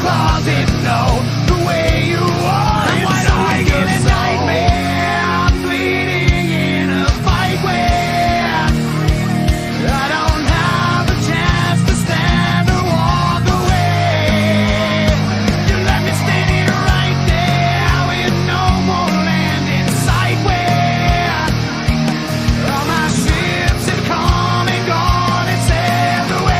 closet know the way you are. I'm wide awake in a nightmare. I'm bleeding in a fight where I don't have a chance to stand or walk away. You let me stand here right there with no more land in sight where all my ships have come and gone and sailed away.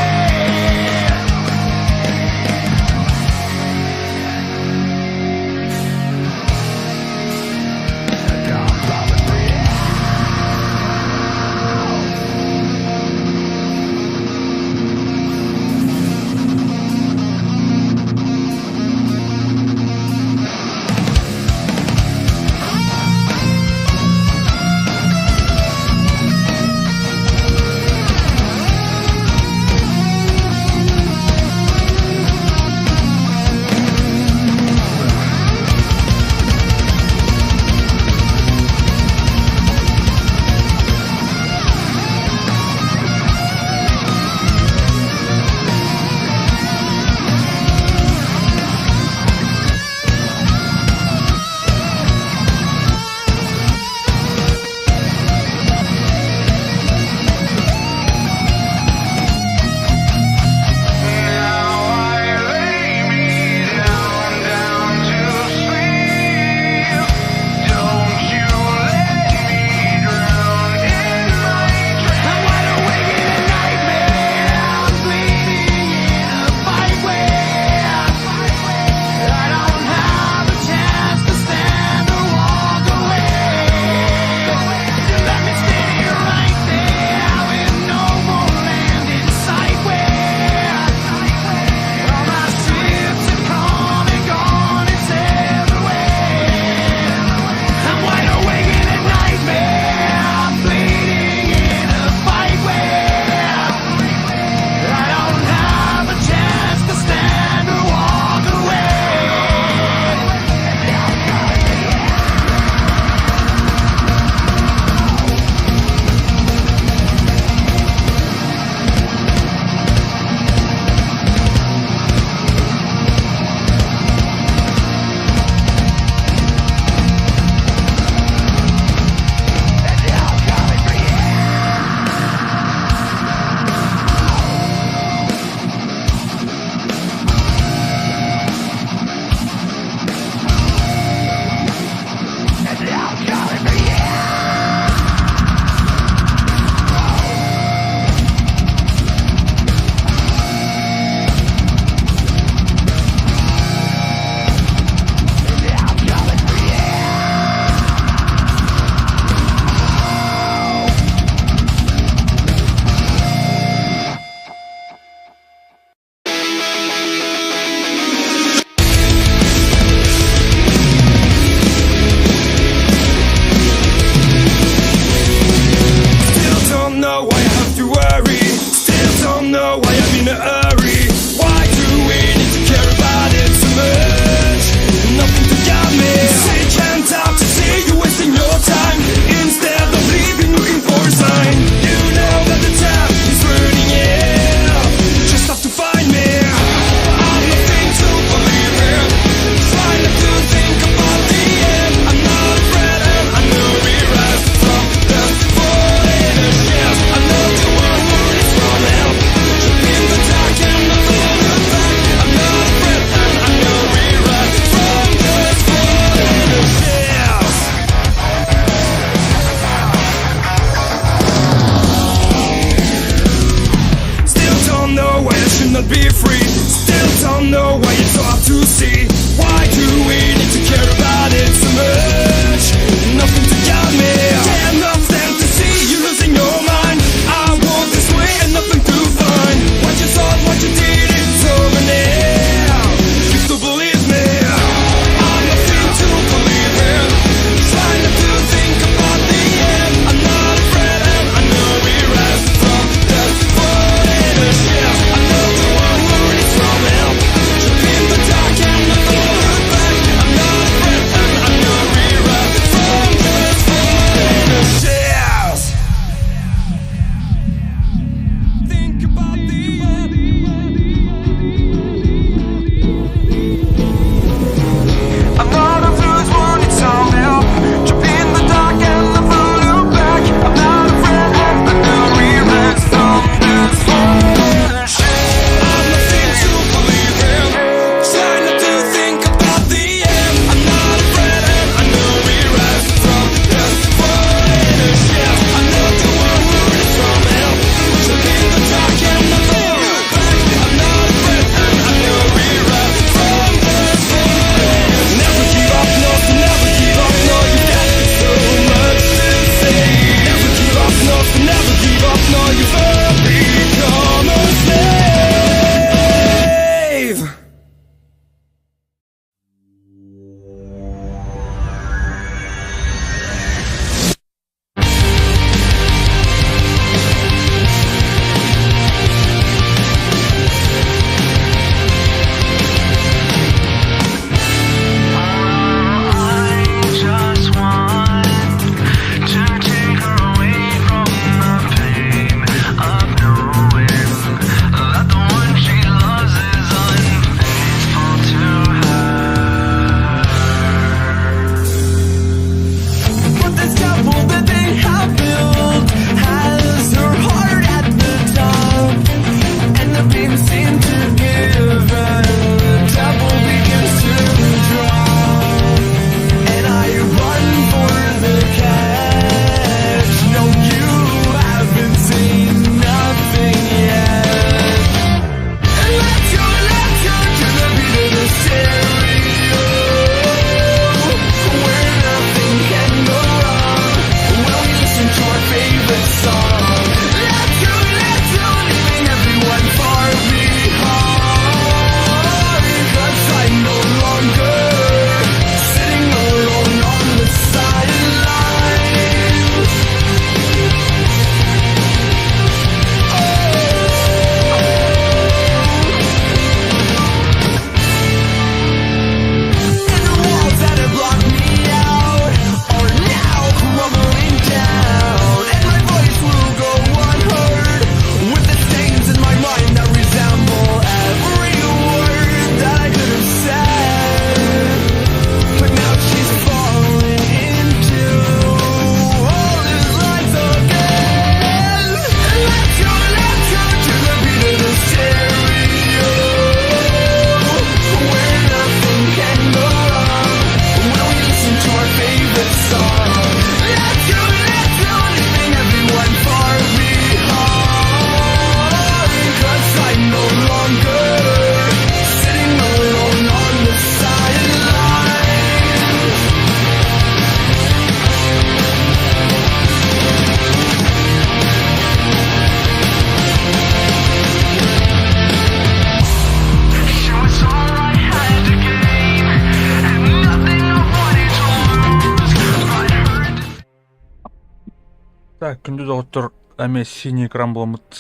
Так, күндүз отур эме синий экран болмут.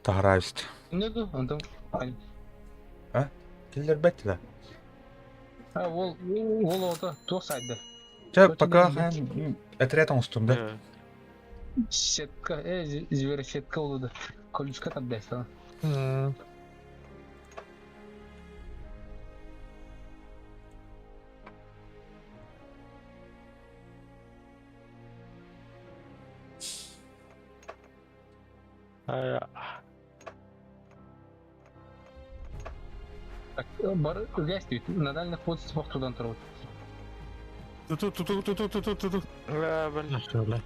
Тахарабист. Ne bu? Ondan. А? Келдер бетти да. Ha, ol orada. To'saydı. Жа, To'saydı пока değil. хан отрядың үстүндө. Сетка, звери сетка oldu. Колючка там дesta. Так, бар газ дейді. На дальних подступах тудан тұрады. Ту-ту-ту-ту-ту-ту-ту-ту. لا بل شغله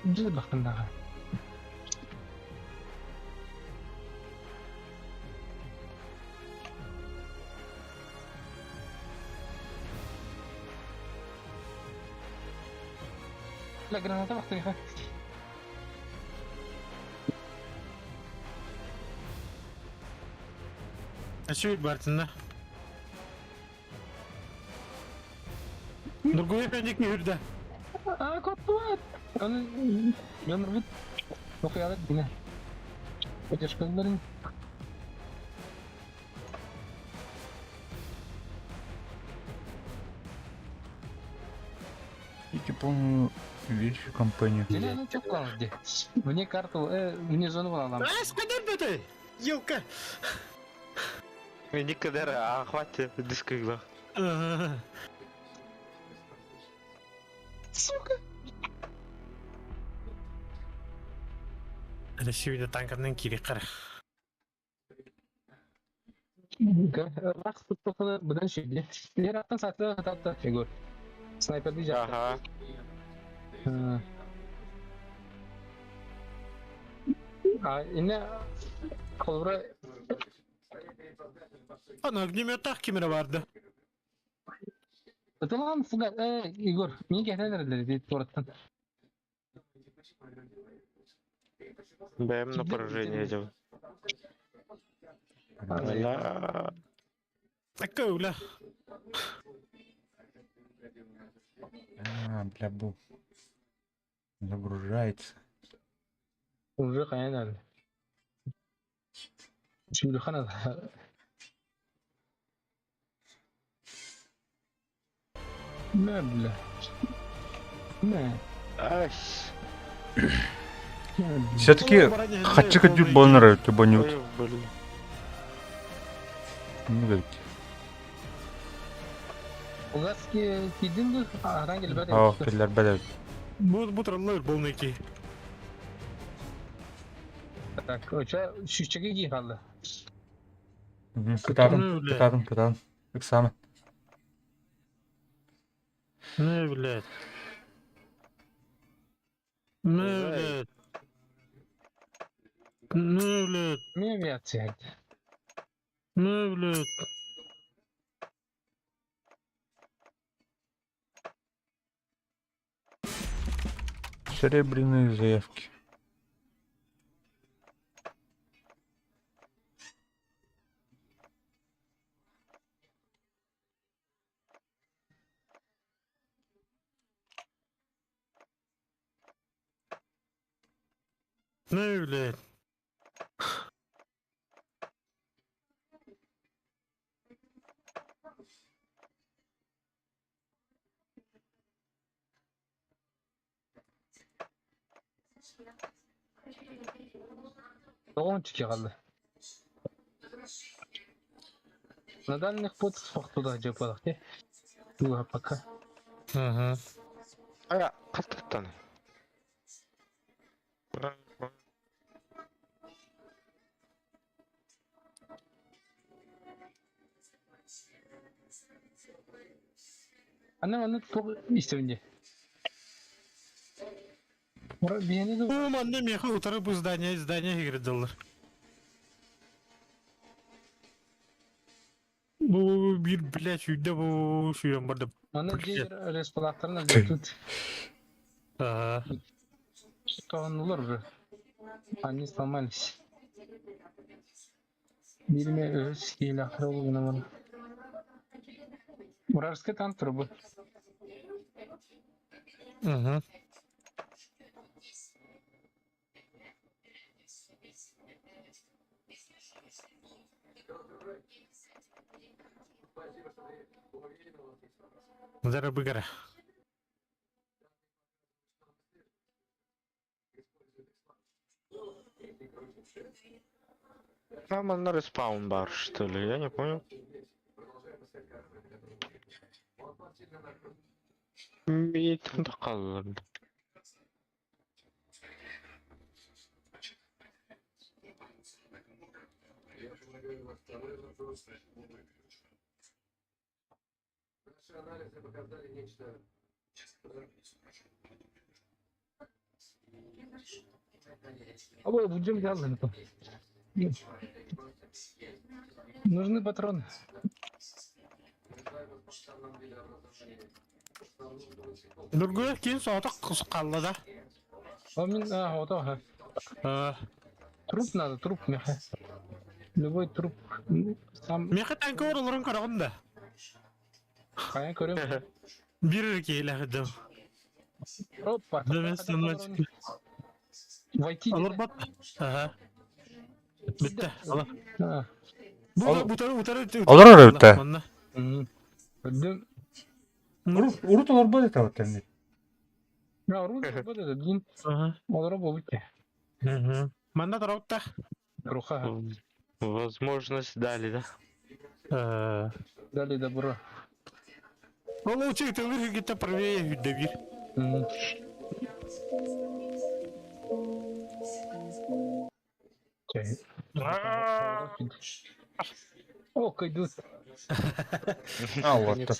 Жүз бақындағы. لا граната бақты меха. اشوف بارتنا نقول عندك يهرده Котуат. Өмір бүт. Оқиғалар діне. Поддержкаларын. И помню вещи компанию. Діне аны çok қалды. Вне карту, вне зону аламын. اسكت انت يوكا Не кадер, а хватит диск игла. Сука. انا شو اذا تانكرنن كيري قره Рақс тұттықыны бұдан шейді. Лер аттың саты қататты. Фигур. Снайперді жақты. Ага. Ине қолбыра انا огнемет كاميرا vardı Tamam Fugat, Igor, niye getirenler dedi tuvalettan. БМ на поражение идем. Ла. такая А, бля, бу. Загружается. Уже кaynadı. Şimdi kanada. Ne bile. Ne? Ай. Все-таки хочу ходить боннера, что-нибудь. Ой, блин. Ну, говорит. Ugaski gidin mi? Herhangi bir اه келдер бәле. bu tırlar bolnaki Tak, oça şişçeki giy kaldı. Кытадым. Иксамы. не блядь не блядь не блядь Ne mi yatsaydı? не блядь Серебряные заявки. не блядь Doğum çıkıyor kaldı. На дальних подступах туда жепалak те. Дуга пока. ага Ага, каттыктан. Annem çok isteyince. Bir yeni de annem yahu utarıp bu zdanya girdiler bu bir блядь şurada bu şuyan barda Anne diğer respalatlarına bir tut. aha Kalan olur mu? Anne samalis. Bilme öz hile ahra olduğuna bana. Burarska tam turbu. Угу. Зара быгара. Там на респаун бар, что ли? Я не понял. Бейтімді қалыларды. Ой, будем вязаны. Нужны патроны. Нургуя кейін соғытық құс қалды да. Вот ага. Труп надо, труп меха. Любой труп. Сам Меха тәңкі орылырын қарағын да. қаян көрем. Бір кейлі ғыдым. Опа. Дөместің Войти. алыр бат. Бітті. Алыр. А, Бұтары. Алар ара бітті. Өдім. Урут олар бар ете баттан дейді. Оружие вот это, блин. Олар болыпты. Манда тарауытта. Руха. Возможность дали, да? Дали добро. Ол учек тәуір кетті правее үйді бір. О, кайдут. А, вот так.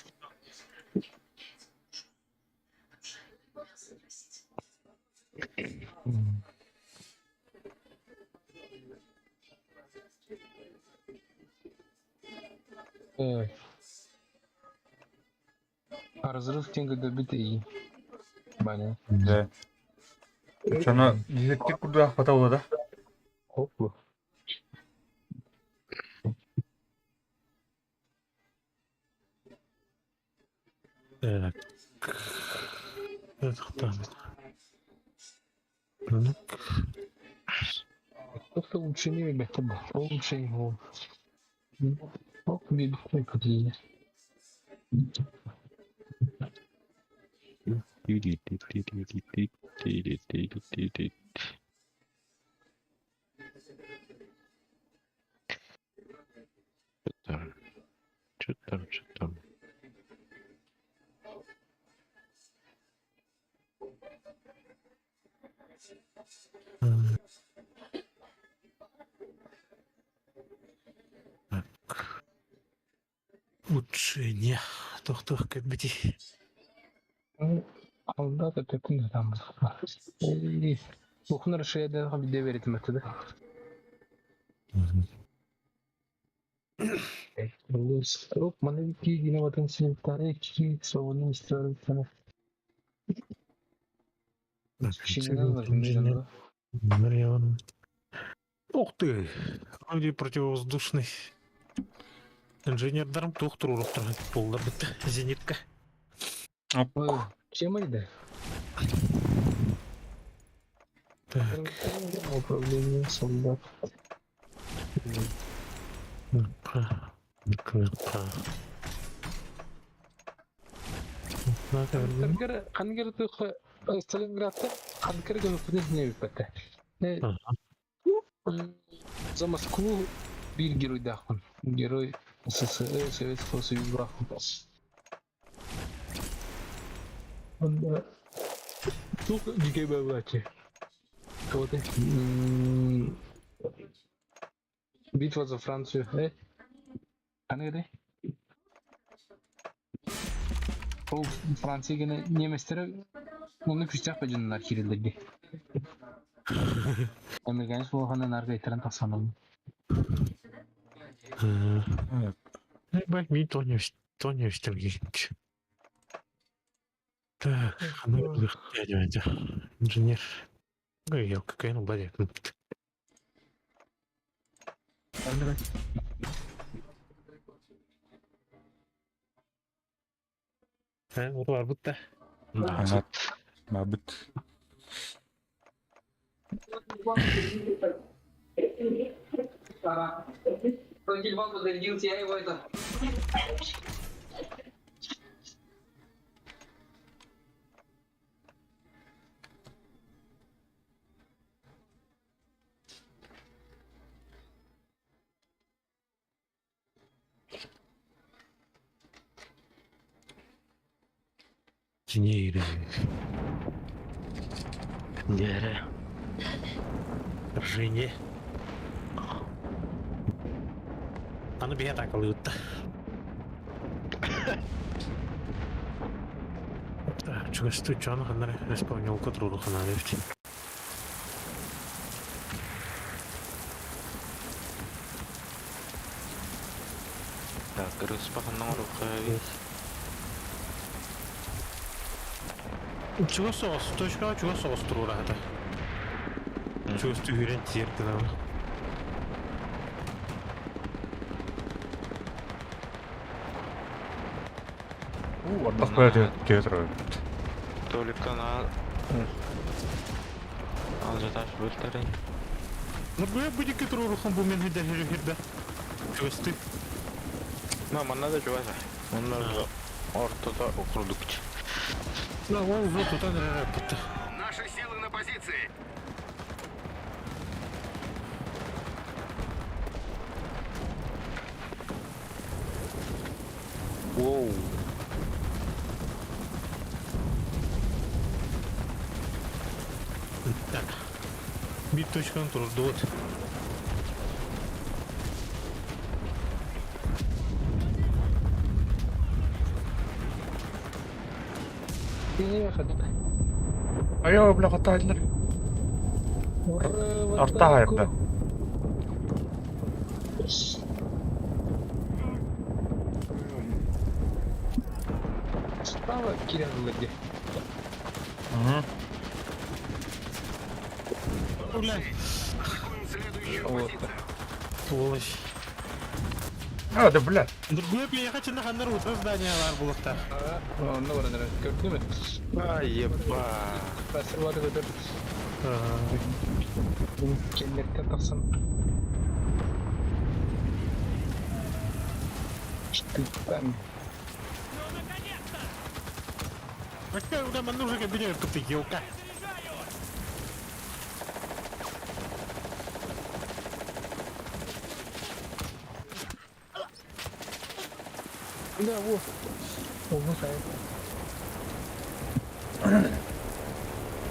Ой. А разрыв тенга добитый. Баня. Да. Sonra dizektik burada hata oldu da. Опа. Так. Это там. Кто-то лучше не ребята был. Лучше его. Ох, бедный какие. Что там? Улучшение. Тох кәбіті. Алда-то такой там. Бухнар шеяда хабиде верит методы. Оп, маневики виноватын синтары ки совны истории sana. Ух ты! Вроде противовоздушный. Инженердарым тоқтыр ұрықтырған болдар бітті. Зенитка. Чем это? Так. Управление солдат. Хангер тухы Сталинградта хангер гөлөкүнү не бипетте. За Москву бир герой дахын. Герой СССР, Советского Союза. Он тут дикий бабачи. Вот битва за Францию, Аны Ол Францияны неместер оны күчтәк бәҗүннәр кирилдерди. Американец булганнан арга итерен тасанам. Бак ми то не истергенч. Так, дядя, инженер. Ой, какая ну бадя. Вот var bu da. Anlat. Mabit. Dinheiro. Нерэ. Жене. Аны бия так алыытта. Чугасту чаны ханары респаунёлка турулу ханары эфти. Так, рыспаханның рухай. Чуга соғыс, точкаға чуга соғыс тұру рахата. Чугасту үйрен тиерді дауы. Ардах бәді кетір. Толиктан ал жаташ бөлтәрін. Ну бия будики туру рухан бу мен хидер хирда. Чугасты. Мана да жуаза. Onlar ortada okurduk. Ну, он вот тут работа. Наши силы на позиции. Воу. Так. Bir точканы тұрды вот. Ini kadang. Ayo, bela kataylar. Arta hayırda. Sправа Кирилл леги. Бля, Атакуем следующую Вот. позицию. сволочь. Ha, de bela. Другое приехать на хандар утро здания var bulukta. Onu var nere? Gördün mü? Ay yepa. Basır var da bu kendilerine taksın. İşte ben Какая уdah mana уже кабинет капителка. Да, вот. Onu say.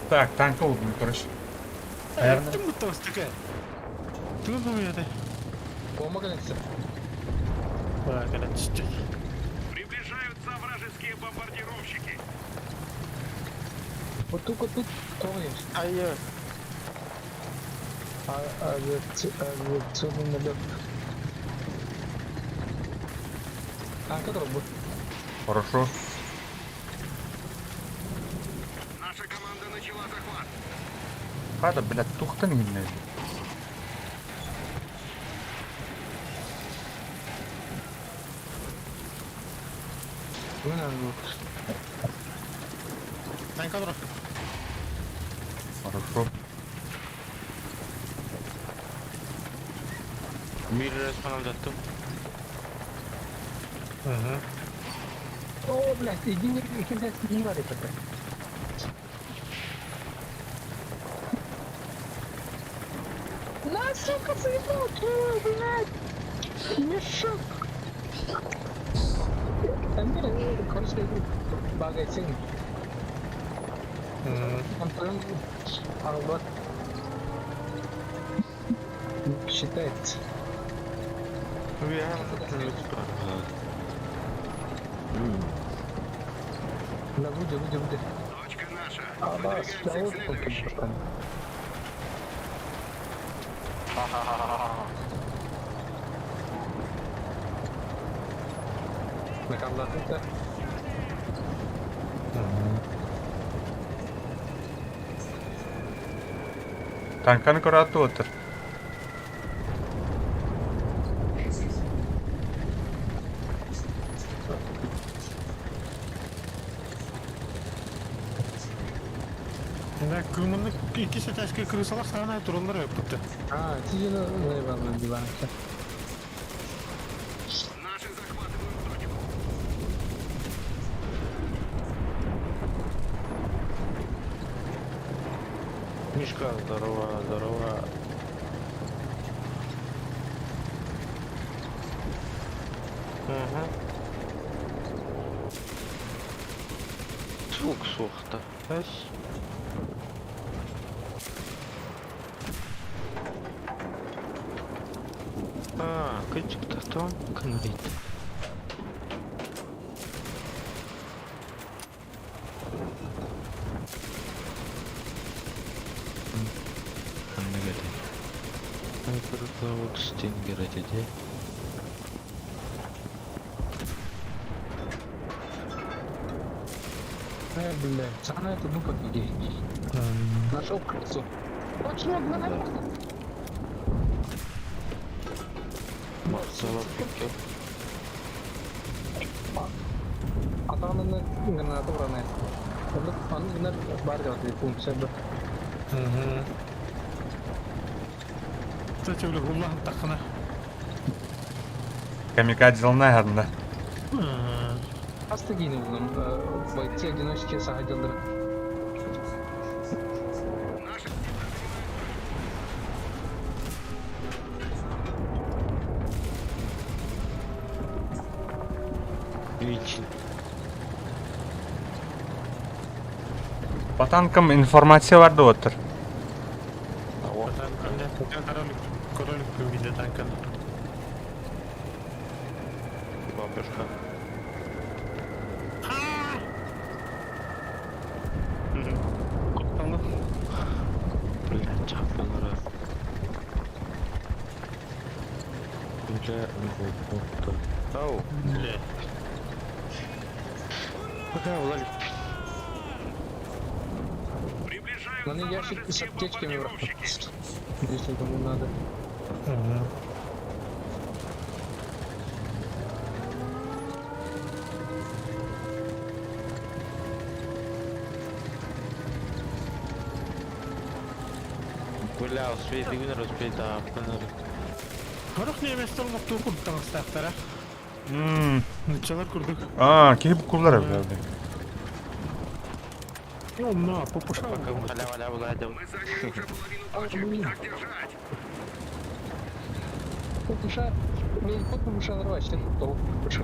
Так, танка oldu короче. Наверное. Ты мы толстяка. Ты ну это. Bomba gelirse. А, когда чуть-чуть. Приближаются вражеские бомбардировщики. Вот тут троешь. Ay. Авиационный налет. Танка дробот. Хорошо. Наша команда начала захват. Hadi bela тухтан yine. Bu ne bu? Танка дро. Хорошо. Bir resmen alacaktım. Ага. О, блядь, иди не вари пока. На, сука, заебал, блядь! Мешок! Там короче, багай син. Антон, вот. Считается. Я Да, люди. Точка наша. А, да, Выдвигаемся к справа следующей. только. На комнате. Tankanı koratı otur. Кымını iki seçeşke kırısalar sana durumlar yapıptı. А, тижini наверное, диванка. Наши захватывают точку. Мишка, здорово, здорово. Ага. Çok soğukta. Ay. Küçük tahtam kınırıydı. Anne geldi. Hypercloud Stinger dedi. Бля, она это ну как идея. Нашел крысу. Точно, Махсала пикел. Атағанына гранаты бұраны. Аны гранат бар деп функция бір. Кстати, Allah'ın takına. Камикадзелна hadında. Асты кейін оған бойцы одиночки сағайдылдыры. Вичин. По танкам информация vardı otur. Королик виде танкан. Бабушка. Tamam. Блин, чапанара. Бля, ау. Бля. Пока Владик. На ней ящик с аптечками в руках. Если кому надо. Бля, успей двигаться, успей, да, фонарик. Хорох не место на ту куртан стахтара. Ничего курдук. Кейіп кулар abi. Ну, на, попушал. Пока халява Владик. Мы заняли уже половину точек. Так держать. Попуша, мне не попуша нарвать, что то попуша.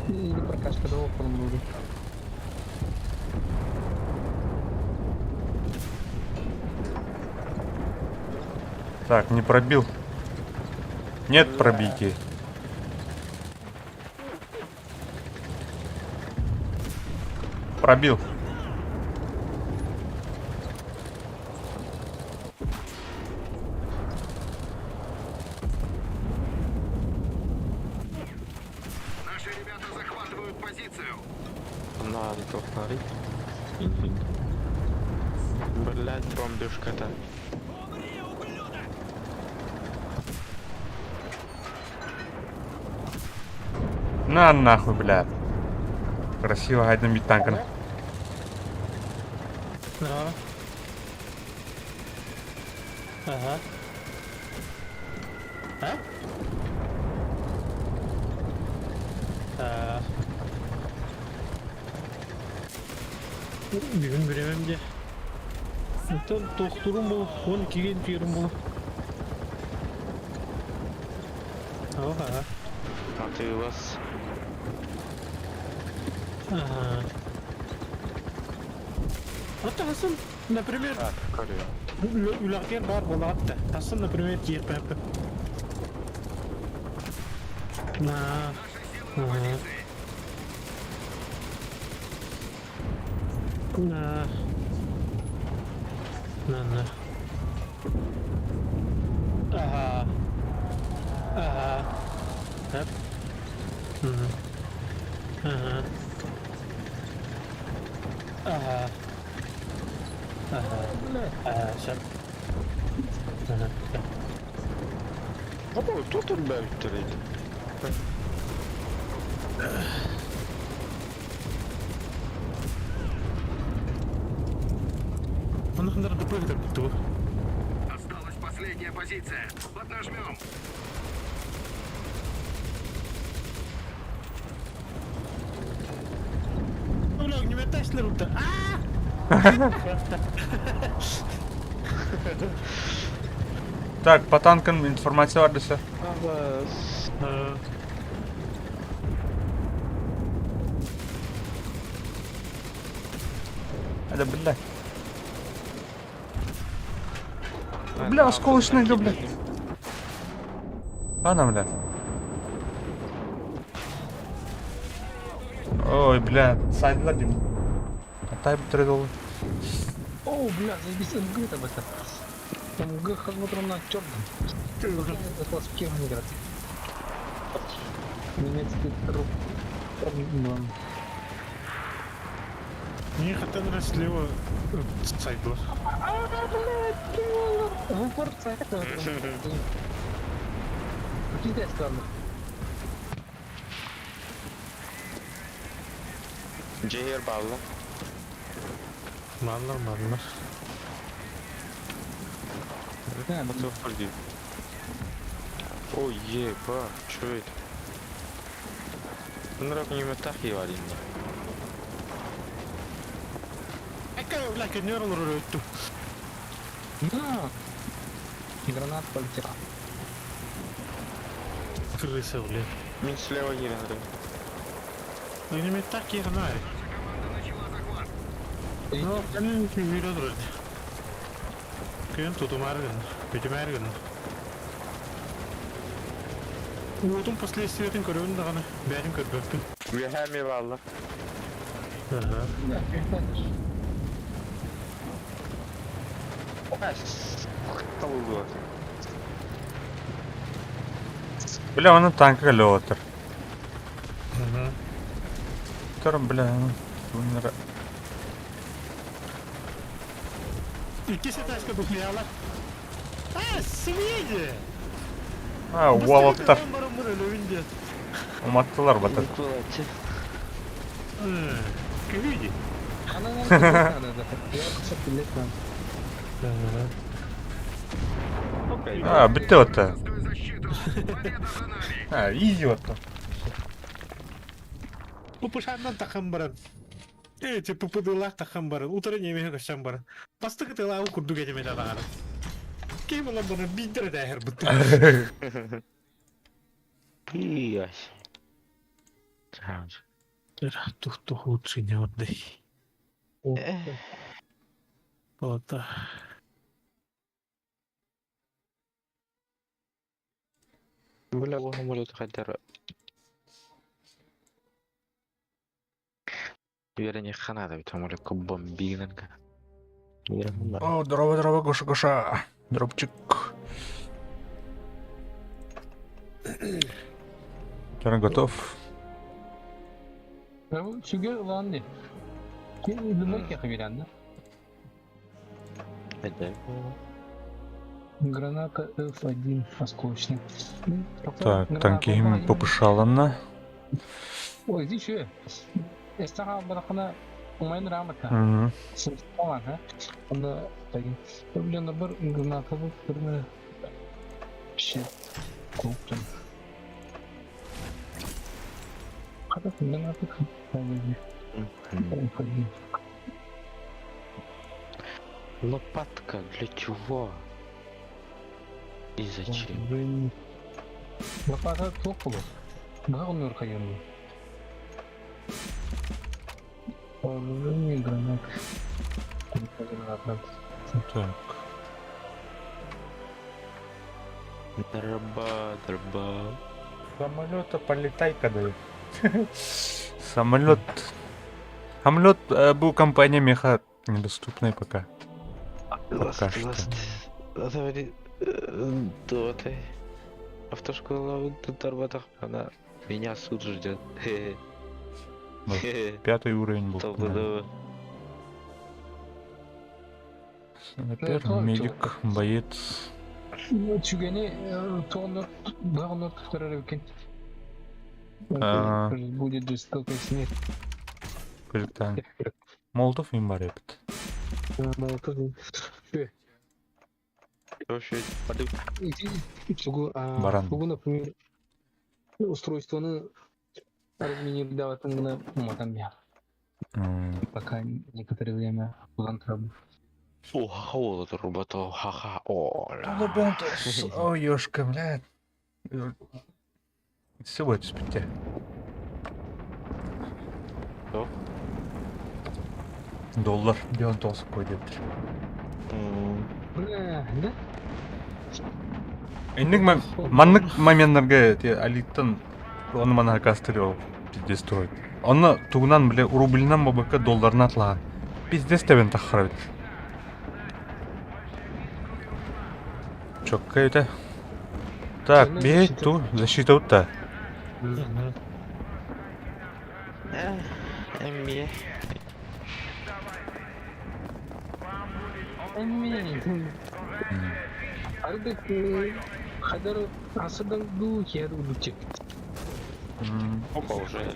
И прокачка до окна будет. Так, не пробил. Нет пробития. Пробил. Наши ребята захватывают позицию. Надо фонарик. Блять, бомбежка-то. На нахуй, бля. Красиво гайдем бить танком. Здорово. Ага. А? Бүгін біремем де. Тоқтырым бұл, 12-ген терім бұл. Ага. А ты у вас... Ага. Hatta Hasan, например, ularga bor bo'lyapti. Hasan, например, yerpap. Na. Na. Na. Aha. Aha. Hep. Aha. Aha. Şap. Ama tutun belirttireydi. Охнар допрыгнет тут. Осталась последняя позиция. Поднажмем. Бля, огнеметатель рута. Так, по танкам информация var dese. Hadi блядь. Бля, осколочный, да, блядь. Ана, бля. Ой, бля, сайдlar дим. Атай бітіреді ол. О, бля, заебись, МГ там это. МГ хазмотром на черном. Это классифицированный играть. Немецкий труп. Не хотел раз слева сайдос. Выпорца это. Пиздец, странно. Cehir bağlı. Mallar. Sıfır değil. Ой, еба, что это? Нрав не метахи варинда. Какая, бля, кенерон рулету. Да. Гранат полетел. Крыса, бля. Мен слева ерінді. Огнемет ернай. Ну, ben yürüyor durdu. Köyün tutumargın, pedimergın. Удум последствиятын көрөбүн даганы, бәрин көрбөкпүн. Вехами bağlı. Kavuldu var. Бля, onun tankı geliyor otur. Oturum bля. Bunlara. İkisi taşka buklayarlar. Сведи! Ha, uvalıklar. Барамбар өлөбүндө. Umattılar batır. Күйди. Она надо. Я кусок билет надо. Ha, bitti otu. Защиту. Победа за нами. Ha, iyi otu. Упышандан такан баран. Эти пупыдылар такан баран. Утары немеге кашан баран. Бастыгы тылау курду кетеме даганы. Кем улам баран биндер дәһер бутты. Пиясь. Тух лучше не отдай. Вот. Бля, он может хотя Верни ханада, ведь он как бомбиненка. О, здорово, Гоша. Дропчик. Жаран готов. Сюге ланды. Кем думай кеха биранда? Граната F1 осколочная. Так, танки им попышаланна. Ой, иди что? Я стара барахана умайын рамата. Сұрыстаған, ha? Онда тагин. Блин, бір граната бұл біріне шет қоқтым. Қада граната қоқтым. Лопатка для чего? И зачем? Лопата тоқ бұл. Бұға ұмыр қайырды. Вооружение гранат. Так. Дроба. Самолета полетай-ка дают. Самолет был компания меха недоступной пока. Пока что. Доты. Автошкола Дарбатах, она меня суд ждет. Вот, 5 уровень был. Толбадова. Снайпер, медик, боец. Чугане тоннер, бағыныр тұқтырар екен. Будет жестокая смерть. Көліктен. Молотов им бар епті. Молоток. Что швейт? Подып. Баран. Сугу, например, устройство разминировать матом я. Пока некоторое время план работы. О, вот это робота. Ха-ха. О, Ой, ёшка, блядь. Все будет спите. Что? Доллар. Бион толсы койдет. Бля, да? Эндик маннык моменттарга те алиттан оны мана кастырып пиздец строит. Оны тугунан биле рубльнан бабака долларына атлаган. Пиздец тебен тахырабыт. Чокка это. Так, бей ту защита утта. Эмми. Арбек хадар асырдан ду хер улучек. Опа, уже.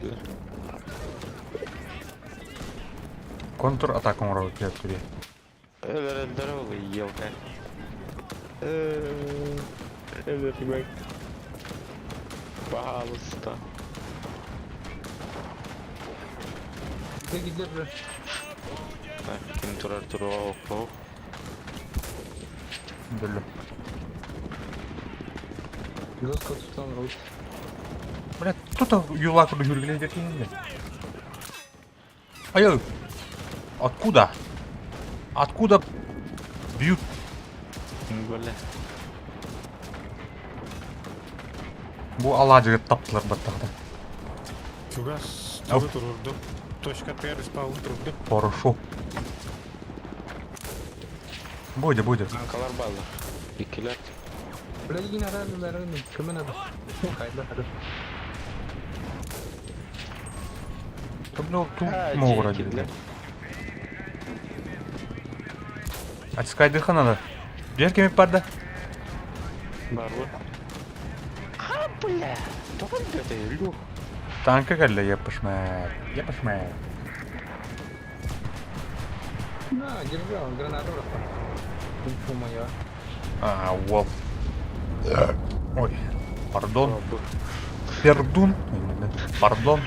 Контур атакам робот тебе. Здорово, елка. Ребят. Пожалуйста. Пеги держи. Так, ким турар. Беле. Жестко tuttan руки. Блядь, кто-то юлаку юргелей декенде. Ай, откуда? Откуда бьют? Бля. Бу аладжыга таптылар баттагда. Чугас, Ау. турурду. Точка Т респаун турурду. Хорошо. Буде. Анкалар базар. Икилер. Бля, yine ararım. Kimin adı? Haydi hadi. Топлю ту могура Икилер. Ачкайдыха надо. Бер кемек барды. Барбы. Бля. Только ты, Люх. Танка келле yapışma. На, держи, он гранату бросал. Инфу моя. Вол. Ой, пардон. Пердун. Пардон.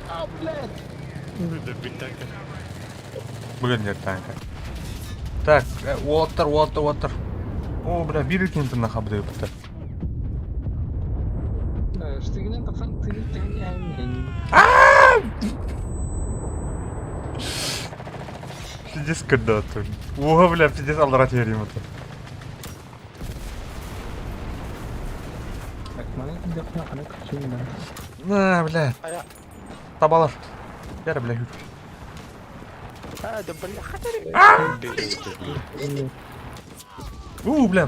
А, блядь! Да битака. Блин, танка. Так, water. О, бля, бир кенті нахабды өпті. Штыгінен тапсан тыгін. Пиздец когда-то. О, бля, пиздец аллара терим это. Так, маленький дёхна, а ну-ка, чё не надо. На, бля. Табалар. Бер, бля, юр. Да бля, хатари. Бля.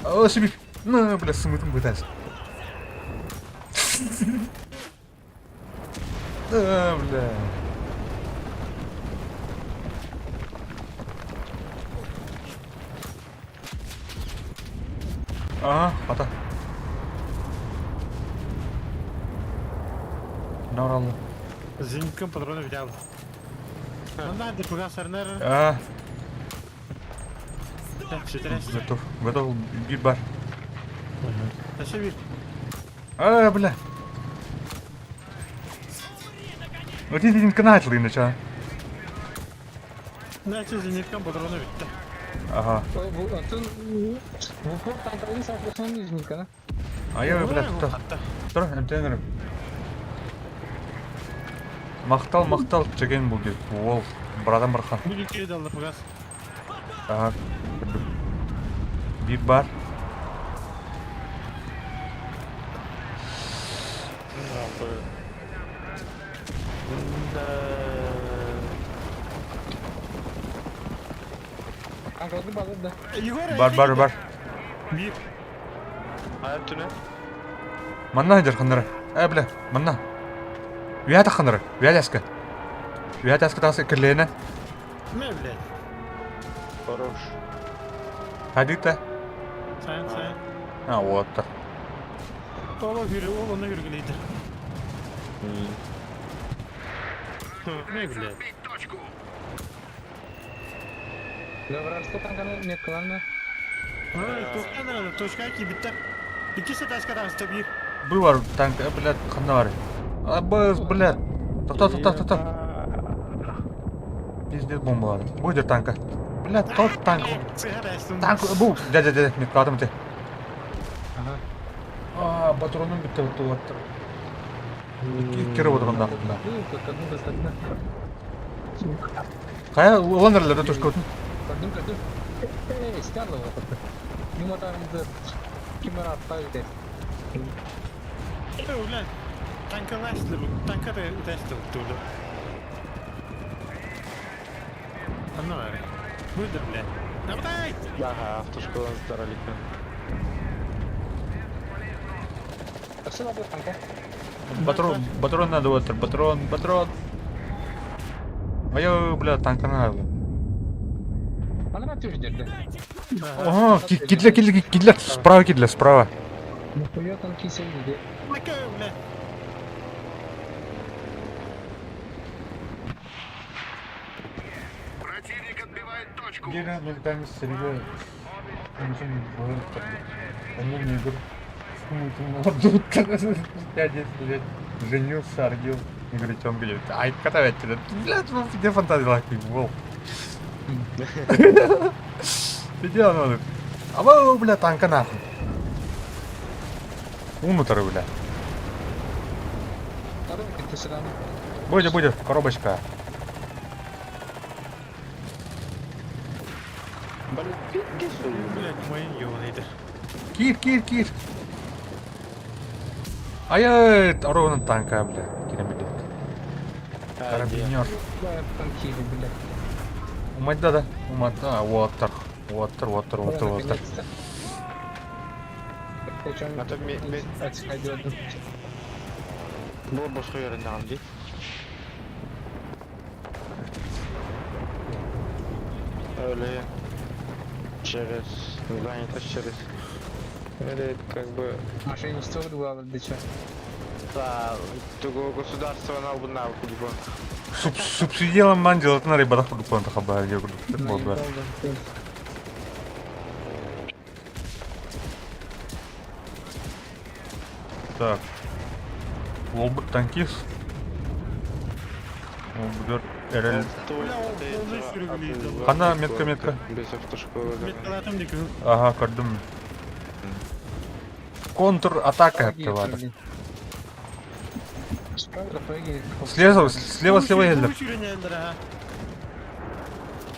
О, себе. На, бля, смытым пытаюсь. Да, бля. Ага, хата. Норалды. Зениткен патроны взял. Надо пугас арнер. Четыреста. Готов. Бит бар. Тащи бит. Бля. Вот эти не канатлы иначе. Значит, зениткен патроны битті. Ага. Bu atın bu tantanın saklasın yüzünü kana. Я, бля, тут. Тұр, әмтенер. Мақтал чеген бұл деп. Ол, бір адам бір хан. Бүгі кейді алды пугас. Ага. Бит бар. Ankara'da bağladı da. Егор, Бар. Бит. Аяқ түні? Манна жер хандыры. Бля, манна. Уяда хандыры. Уядаска тасы кірлейіні. Не, блядь. Хорош. Хадита. Сайын. Оттыр. Ол оны үргілейді. Не, блядь. Да, вражеский танканы меткаларына. Ой, тоқтан ана, точка кибиттер. Икisi ташка тағысты бір. Бір бар танк, блядь, қандай бар? Біз, блядь. Тоқта. Пиздец бомбалады. Будер танка. Блядь, тот танк. Танк, бұл. Дядя, мен қалдым те. Ага. Патроным бітті өтті. Кіріп отырғанда ақында. Қая, ландерлерді төшке өтін? Кадым. Стярлы вақытты. Юматарымды кемер атпай өтеді. Ulan, tanka laslı bu. Tanka da laslı bu dolu. Anla var. Budur bile. Nabatay! Ага, автошколаны стараликпен. Таксы надо танка. Патрон надо өтір, патрон. Ай, блядь, танка надо. Ана тюж жерде. Ага, кидлер, справа. Нихуя танки сельди. Bakı ulan. Противник отбивает точку. Гера, ментальный сырье. Я 10 лет женился, родил. И говорит, он говорит, ай, катавать тебя. Блядь, ну где фантазия лаки, волк. Иди, оно. А вы, бля, танка нахуй. Унутер, бля. Коробки ты сюда. Будет, коробочка. Ulan mayın yoğunaydı. Кир. Ай, ровно танка, бля. Киремедет. Карабинер. Да, танки, блядь. Уматта. Уоттер. Наконец-то. Причем Это мен отходит. бұл босқа еріндаған дейді. Öyle через это как бы Мошенничество два владыча. да, того государства на навык телефон. Субсидиялан ман делатын рибада худукпан хабар я говорю. Это было. Так. Лобык танкист. Лобык РЛ. Қана метка. Без автошколы. Metkalatım dikiyor. Ага, көрдім. Контр атака yaptılar. Слева елдер.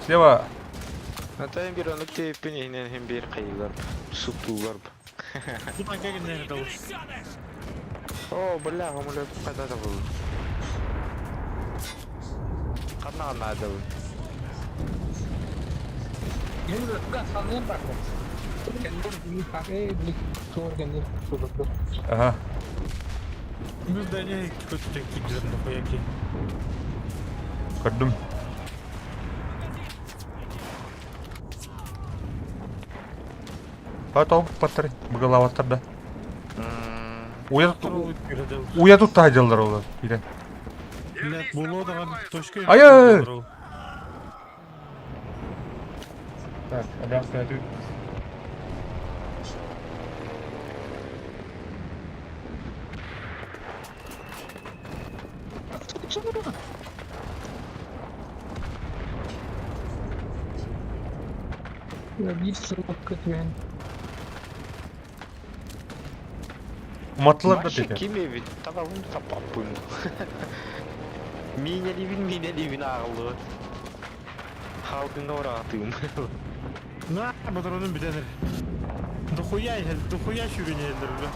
Слева. Атайын bir onu tepineyinen hem bir kayılar. Суптулар. Bu tanka gidene davul. О, бля, гомолет когда-то был. Қана надо. Ini udah sangat bagus. Kendir beli pakai beli tur kendir tur. Ага. Biz de ne kötü teknik üzerinde koyak ki. Көрдім. Потом паттыр. Бұғылаваттырды. Уя тут тағадылдар олар. Ире. Millet bolu da точка. Ай! Так, авиация тут. Ya bir sürü kötü yani. Umutlular da Maçı dedi. kim evi? Tamam bunu kapat bunu. Mine divin ağlı. Halkın oratım. Ne patronun bir denir. Duhuya şürünü eldir bu.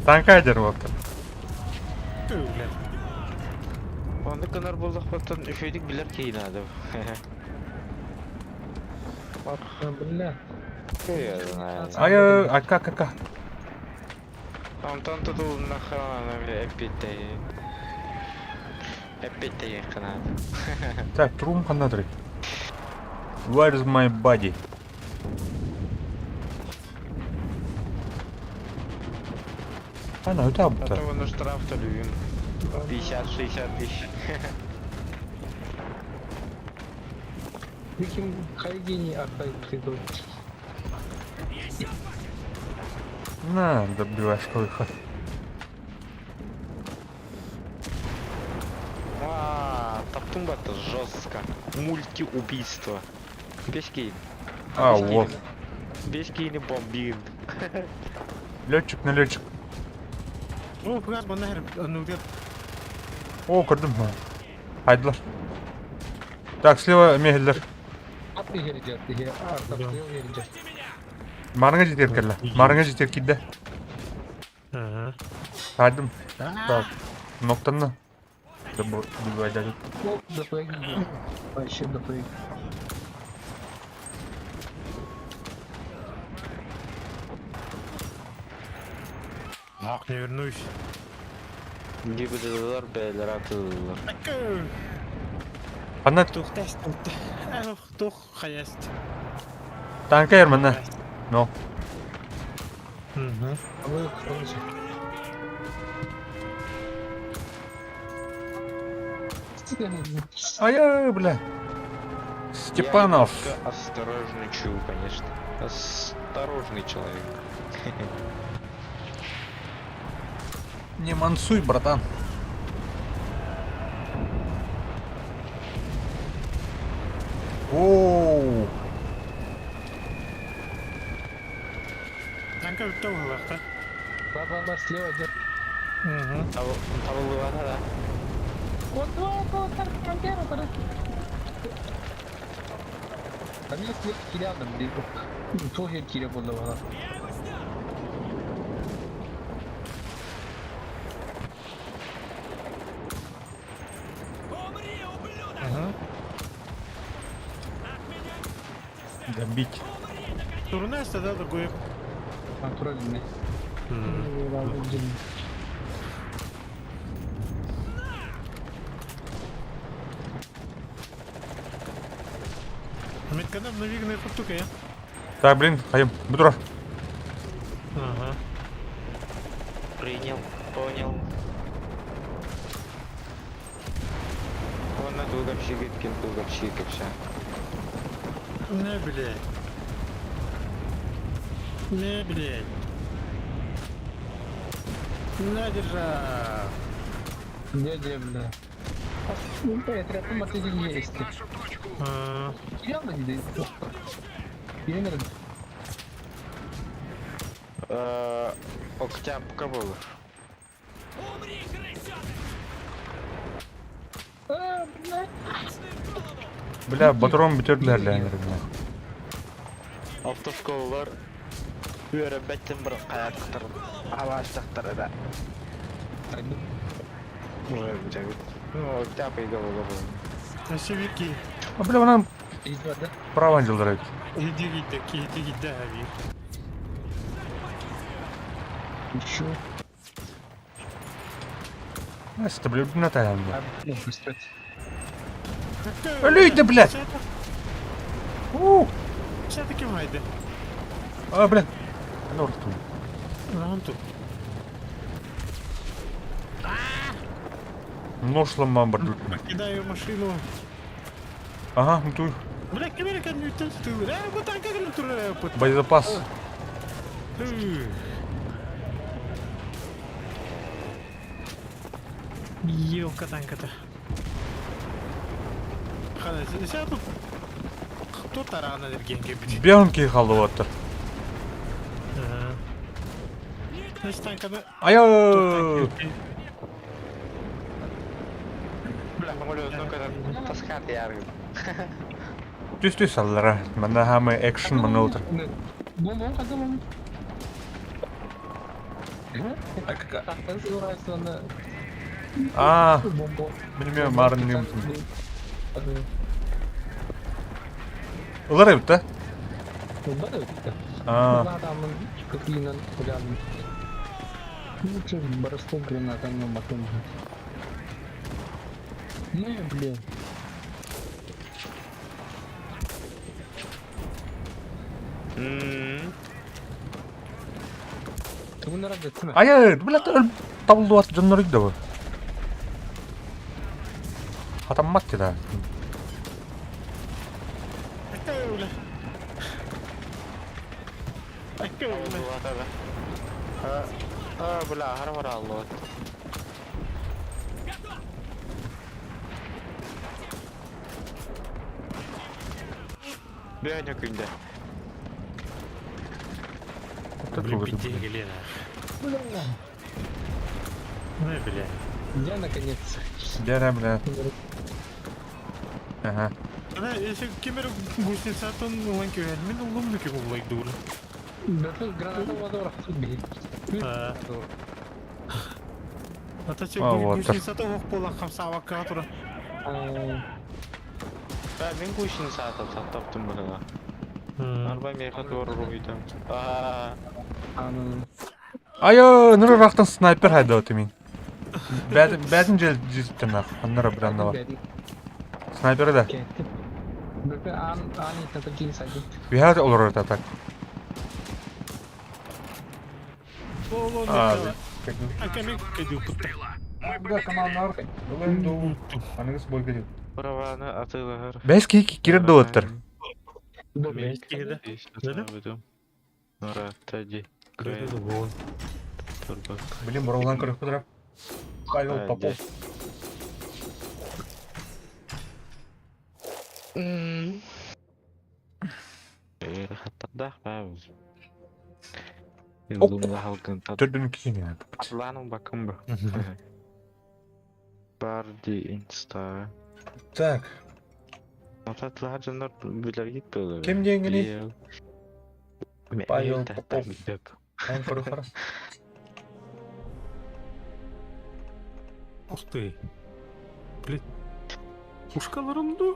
Танка айдырып Öyle. Onda kadar bulduk batan üşüydük bilir ki yine adı. Alhamdulillah. Ай, ака. Там туду нахрана MP-те. Опять-таки канат. Так, трум канадры. Where's my body? Ana öte А abta. то воно штраф-то любим. 50-60 тысяч. Викинг хайгени ахай ты тут. На, добиваешь выход. Таптумба-то жестко. Мультиубийство. Бешки. А, вот. Бешки не бомбин. Летчик на летчик. О, газ баннахер, ну где? О, gördüm ha. Haydiler. Так, слева мехелдер. Ат егер жат егер. Артап егер жат. Марыңа жетер келе. Марыңа жетер киде. Ага. Haydim. Так. Ноктаны. Добивай дядю. Оп, ДПГ. Вообще ДПГ. Ах, не вернусь. Гибдылар, бәйлер атылар. Ана Тух, тест, тух, хаяст. танка ермана. No. Угу. А вы кто? Ай, бля. Степанов. Я немножко осторожничаю, конечно. Осторожный человек. Не мансуй, братан. Оу. Танка өтті ғой уақытта. Бар, слева жат. Угу. Табылы var da. Вот, таркантера, пора. Там есть нет рядом, тоже киля было. Ага. Добить. Турне да другой. Натуральный. Меткадан навигная фортука, я. Так, блин, ходим. Бедро. Ага. Принял, понял. Вон на дуговщик, кин дуговщик и все. Не, блядь. Не, блядь. На, держа. Дядя, бля. Ну, это рядом от этих есть. А, Явно не дает. Примерно. Октябрька был. Блядь. Бля, батрон bitirdiler yani. Автошколалар өйрәнбәттен бер каяк кытырып, ава аштактары да. Ну, октябрьга было. Тащевики. А бля, вона Из-за, да? права жылдырайды. Иди гидде, ави. Еще. Насты, бля, на таянды. Ну, кстати. Люди, блядь! Все-таки майде. А, бля. Норту. Вон тут. Нож сломал, бля. Покидаю машину. Ага, ну тут Бля, камера как не тут. Вот так как не тут. боезапас. Елка танка-то. Сейчас тут кто тарана энергенге бит. Бьянки халуаттыр. Значит, танканы... Ая! Бля, самолет, таскат яргын. Түс аллара. Мында хамы экшен мына отыр. Бомба када бомба? А как называется она? А, Бомба. bilmiyorum marın ne musun? Ular evde. Бомба да это? А, Адамın кыйынан уянды. Ну что, барыстон граната не матом. Не, блин. Ты на радио, Ай, блядь, табылды бат жоннор үйді бұл. Атаммат деді. Öyle. Öyle. Бля, гармар алло. Бәне күнде. Блин, пиздец, Елена. Ну, бля. Я наконец. Дәрі, бля. Ага. Ана, если кемер гусеница, то он ланки, мен улым нүке болмай дура. Да тут граната водора бей. Ата че вот. гусеница то ох пола хамсава катура. Мен көшін сатып таптым бұны. Арба меха doğru ruhuydım. Айо, нұры рақтан снайпер хайды өті мен. Бәдін жел жезіптен ақ, аннары бір анда бар. Снайпері да. Бөпе ани татып жин сайдым. Вихат олар өті атак. Оло, Abi. Акаме кайду путта. Burada kamanlar. Dolayın doğu. Anıgız bol geliyor. Праваны атылар. Бәс кирер де өттір. Мен кеде. Нора тади. Кайду вон. Турбак. Блин, бұрылған көрік бұдырап. Павел Попов. Хаттардақ бәбіз. Оп. Елдіңді халқын тат. Төрден кейін yani. Атланың бакым ба. Барди инста. Так. Ататлар жандар білер кетпеді. Кем дегені? Павел Попов. Айн көрік қара. Ух ты. Блин. Пушкаларымды.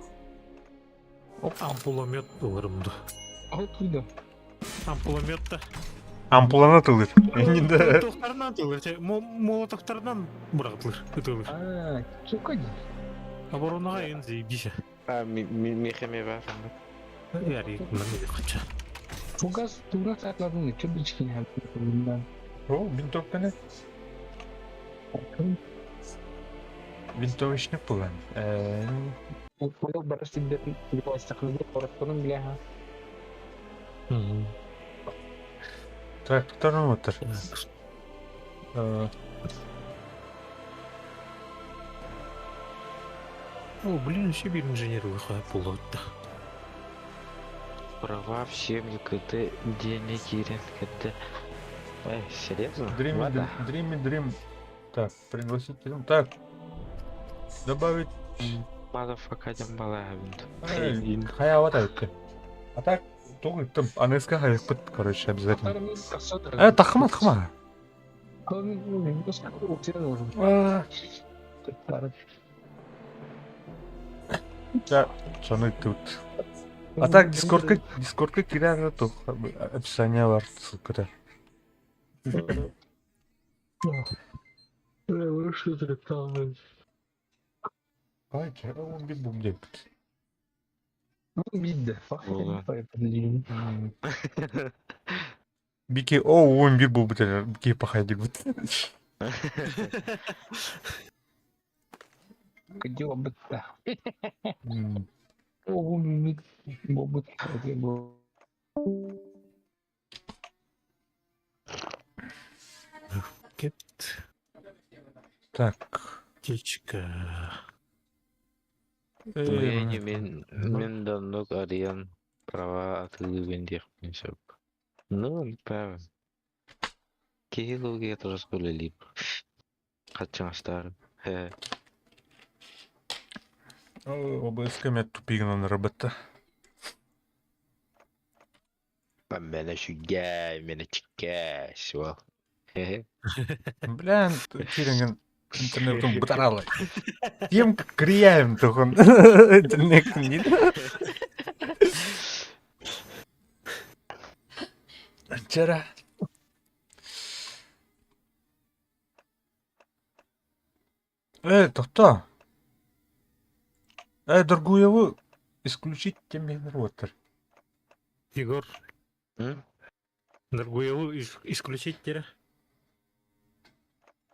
Ампуламет оларымды. Ал күйді. Ампуламетті. Ампуланы тылыр. Енді. Молотоқтарынан тылыр. Молотоқтарынан бұратылыр. Үтілір. Сука не. Оборонаға енді бейші. Мехеме бар. Яри, мынаны қача. Фугас тура саатларын не чөп ичкене хабынан. О, винтовка не? Винтовочник бұлан. Ол барыс тиндерин биластықлыды қораттының білеха. Так, тұтарым отыр. О, блин, еще bir инженер выходит полотта. Права в семьи, КТ, денег, ирен, КТ. Серьезно? Дрим. Так, пригласить. Так. Добавить. Мадафакадем балабинт. Хаяват айтты. А так, тоғы тым. АНСК хаяқ бұд, короче, обязательно. Тармин кассадыр. Тақыма. Калмин басқа утирен ужин. Да, соны тут. А так, дискордқа кирер тұқ. Описание бар, ссылкада. Вышли там. Ай, чара он bir bum деп. Видно. Бики, он bir bum деп. Бики пахай деп. Где обыта? О, миг бобыт. Кет. Так. Птичка. Мен давно ариан права атылыгын дехпен шап. Ну, правильно. Кейлуге тоже сколелип. Қатчаңастар. ОБС мен тупигінен работа. Мені шүгәй, мені чікәй, шуал. Блин, киренген интернеттің бұтаралы. Ем кірияйым тұғын. Интернеттің дейді. Чара. Тоқта. Дорогуеву исключить тембенер отыр. Егор, М? Нургуеву исключить тері.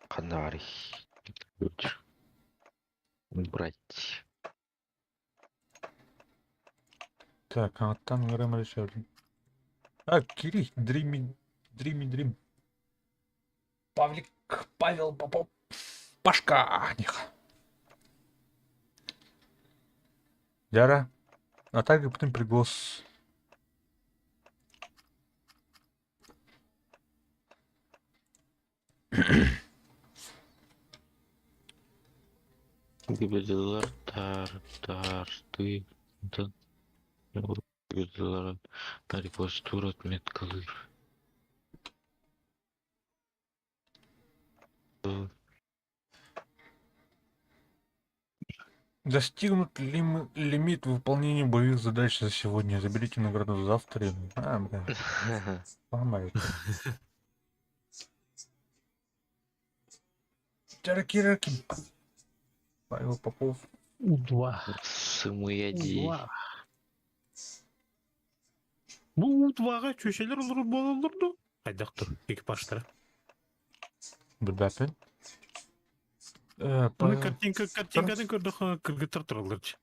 Канарий. Лучше. Убрать. Так, а там грам решали. Кирилл, Дрим. Павлик, Павел Попов, Пашка, них. Яра, а также потом приглас. Гибелилар ты. Гибелилар. Репостур отметкалы. Достигнут лимит выполнения боевых задач за сегодня. Заберите награду завтра. Бля, ломает. Раки. Павел Попов. У2. Сымыяди. Бұл У2-ға чөшелер олар болылырды. Қайдақ тұр, экипаждары. Білбәпін. Оны картинкадан көрді кіргітір тұрылырды.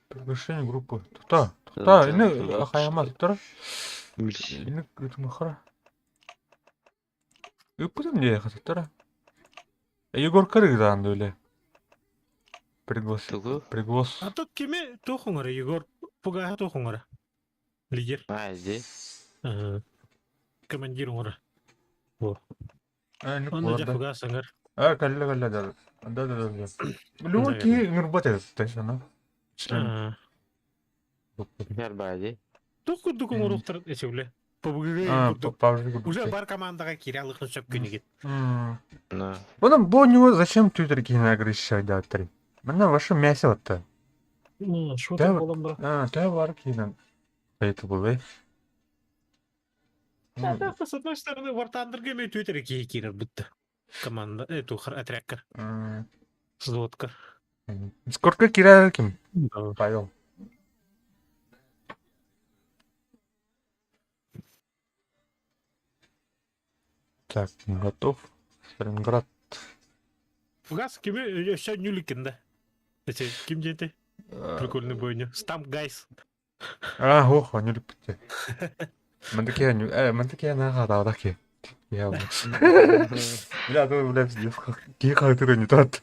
Приглашение группы. Тута, ini ахаямас, тура. Ini itu махара. Ипудам не хата, тура. Егор Карыгдан öyle. Приглас. А то кеме тоқыңыры, Егор? Пугаға тоқыңыры. Лидер. Айди. Командир ұңыры. Оны Оны жақыға сыңыр. Калла. Да. Любой ки работает, точно. Ярбади. Тоқ-күрдік ұңыр ұқтырып әсеулі. Пабыгыға күрдік. Уже бар командаға кирялық нүсіп көнеге. Потом Боню зачем Твиттер кино агрессия датри? Мене ваше мясо вот-то. Шо там болам бра? Да, бар кино. Это было. С одной стороны, вартандырға мен Твиттерге кейкерір бұтты. Команда, отрядкар. Взводкар. Сколько кира ким? Павел. Так, готов. Сталинград. Фугас кеме еще нюликенда. Это кем gente? Прикольный бойня. Стамп гайс. Ох, они любят. Мантаке на хата таки. Я. Бля, гиха ты не тот.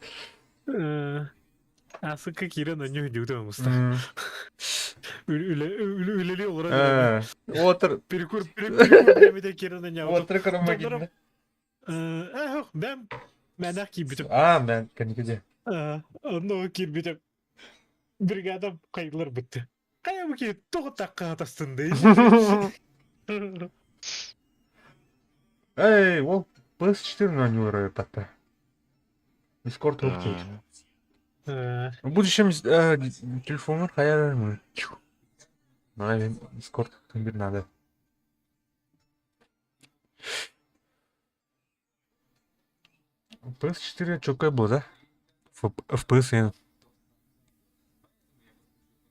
Асыка кирен аню дюдем муста. Үлеле олар. Отыр. Перекур демеде кирен аню. Отыр карамагин. Мен ақ кибітіп. Мен кәнекеде. Онны кирбітіп. Бригадам қайғылар бітті. Қая бұке тоғы таққа атастынды. Ол PS4 на нюры пата. Дискорд уктейт. В будущем телефонlar hayal mı? Bana benim Discord bir nada. PS4 çok kayboldu da. FPS yani.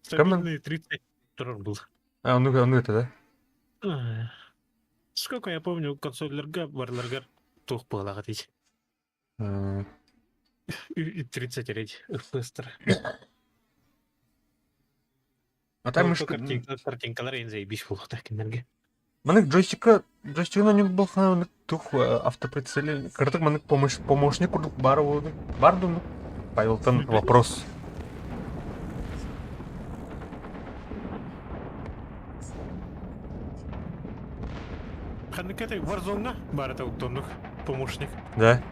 Стабильный 30 тұрар был. Onu это да? Сколько я помню, консольлерға барларға тоқ бағалаға дейді. И 30 рейд FPS-тар. А там картинкалар ең заебись болуқта кендерге. Манык джойстигна не был тух автоприцеле. Картык манык помощник бар болды. Бар думаю. Павелтан вопрос. Ханыкетай Warzone-на бар это уттонук помощник. Да.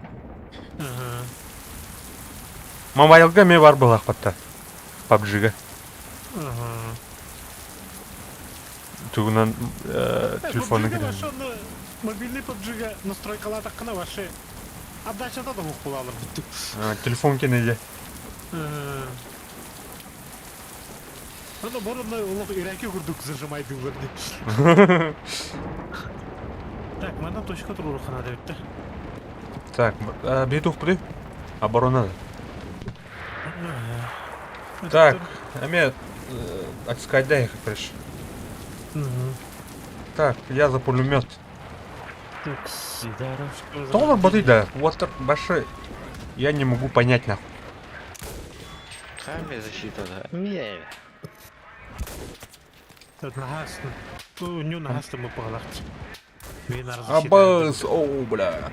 Мобайлга ме бар был ахпатта. PUBG-га. Тугунан телефонны кирен. Мобильный PUBG-га настройкалар таққына ваше отдачада да мұқ болалар бұтты. Телефон кенеде. Ана бұрынна олық Ираки күрдік зажимайды өрді. Так, мана точка туру хана дебитте. Так, бетух буди. Оборона. Так, эме отскайдай короче. Так, я за пулемет. Что он работает, да? Вот так большой. Я не могу понять нахуй. Хаме защита, да. Не. Тут нахасно. Ну, не нахасно мы погалахт. Винар Абас, оу, бля.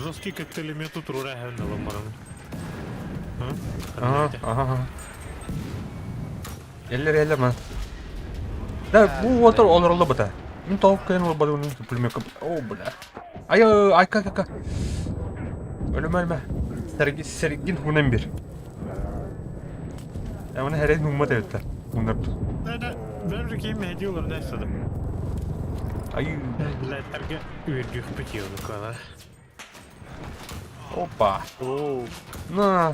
Жесткий как элемент тут рура на ломаран. Ага. Eller mı? Da bu motor olur oldu bata. Min tavuk kayan olur bunu pulme kap. Oh bula. Ay ka. Ölme. Sergin hunen bir. Ya bunu her numma da yeter. Bunlar. Ben rükeyim hediyorlar ne istedim. Ay. Biletlerge üyürdük bitiyordu kadar. Hoppa. Oo. Na.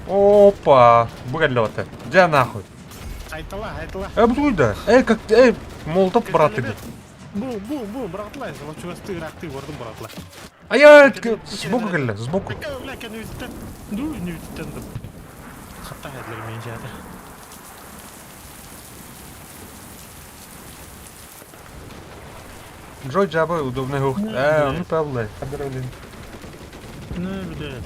Опа! Бугалёты. Где нахуй? Айтала. Бутуйда. Как молотов брат тебе. Бу, братлай, вот чего ты рак ты вордым братла. А я сбоку геле, сбоку. Ләкин үттен. Ду не үттен. Хата хәтләр мен җады. Джой джабы удобный хук. Ну правда. Не биле.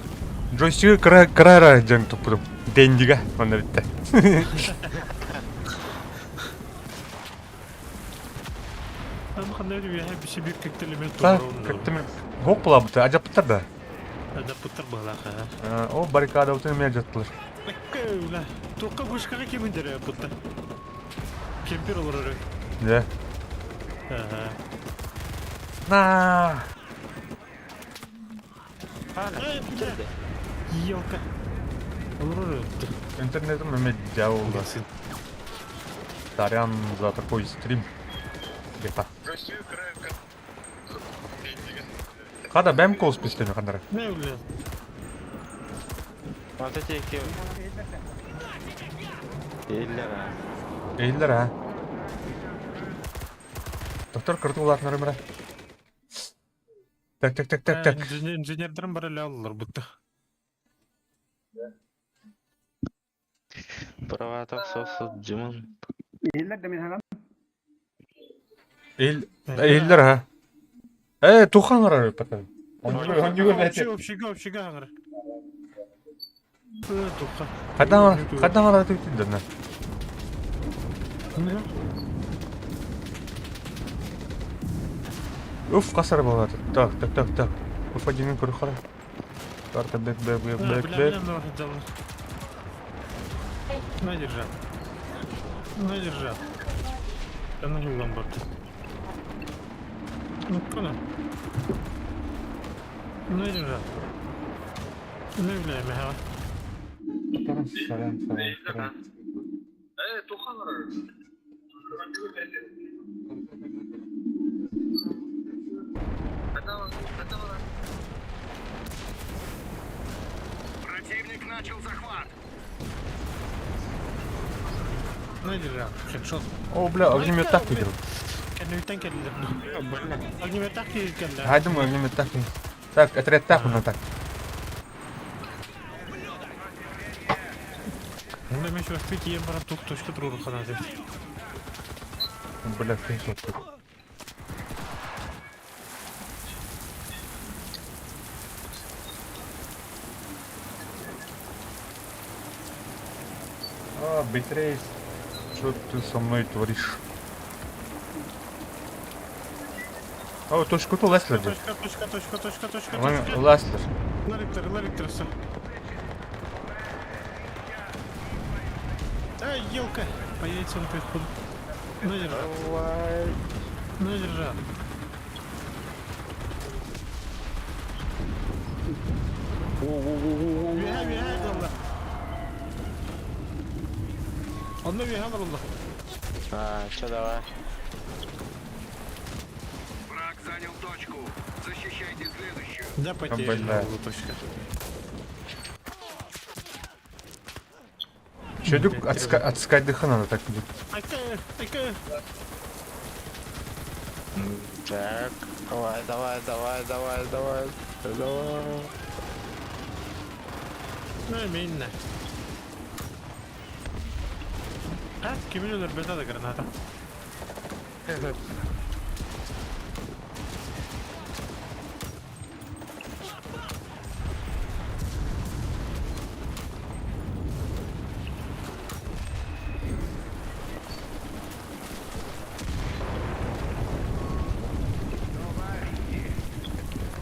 Джойстик крара жан тупдum. Дендига мана битте. Ам хандар ви һәм биши бик кек элемент Та, туры. как-то гок була бу, ажаптар да. Ада путар балаха. О баррикада утын мен жаттылар. Кәүлә. Тоққа бушкага кем индере путта. Кемпер олар. Да. Ага. На. Елка. Олар. Интернетом меме жабы болду. Сорян за такой стрим. Где-то. Када бәм кол спестен кандара. Не биле. Ата теке. Эллера. Эйлдер а. Доктор кыртуулатнары мыра. Так. Инженердерин бар эле алалар бутта. Правата сосы жымын. Эйлдер а. Тухаңар патан. Общига аңыр. Туха. Кадан ара түтүндө на. Уф, касар болот. Так. Уф, адинин көрүп кара. Тарта бек. На, держа. Она не ламбард. Ну, куда? На, держа. Не являй меня. Сорян. Противник начал захват. На, держа. Хедшот. О, бля, огнемет так выиграл. Кәнүйтен кәлдер. Огнемет так кәлдер. Хайдым огнемет так. Так, отряд так на так. Онда мен шо спит ем барам тук точка туру хана деп. Бля, фейсот. Битрейс, что ты со мной творишь? Точку-то Леслер. Точка. Леслер. Лариктер. Ай, елка. По яйцам приходит. На, держа. Вихай, долла. Он вихай, долла. Чё давай? Враг занял точку. Защищайте следующую. Да, потерял Бля. точка. Чудик отскать дыха надо так будет. Айка! Так, давай. No minna. Kimin ölür beta da granata.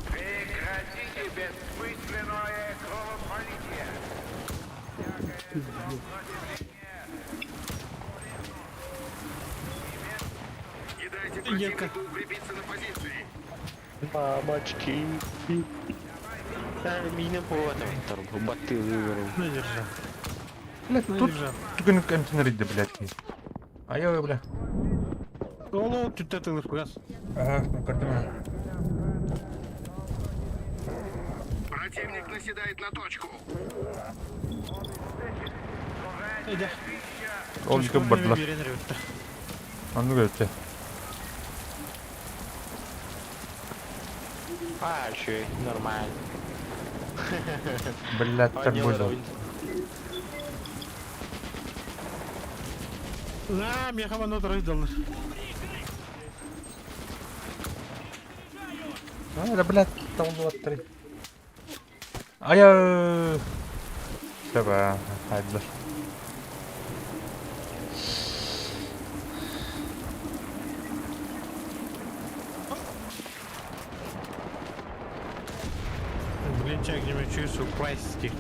Прекратите бессмысленное кровопролитие. Не дайте противнику укрепиться на позиции. Мамочки. Меня поводом батты выверил. Ну держа. Блядь, Ну тут держа. только контейнеры, да, блядь. Ай, бля. Оло тüttetілер газ. Ага, ну картина. Противник наседает на точку. Eyde. Olca bardılar. Verenler öttü. Anlı gölte. Şey, normal. Блядь, так будет. La miyakaman oturayı dalır. А, да, блядь, там 2-3. Ай, Давай, hadi. Блин, çek gibi çüğüsü plastik.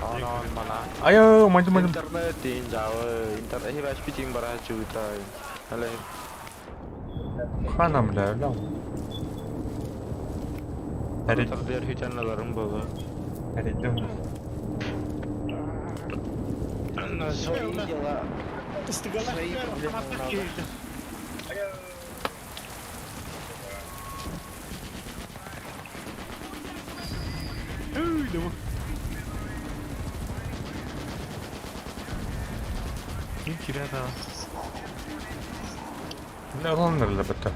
Non mana. Ayo, maju. Internet din jauh. Internet ini pasti tim beraju tay. Halo. Hanım bля, lan. Hadi, Terbiar hujanlarım bolu. hadi dön. Sorry ya. İstigalah ver. Otomatik girdi. Öyle bu. Kim kirada? Ne olanlar la bata.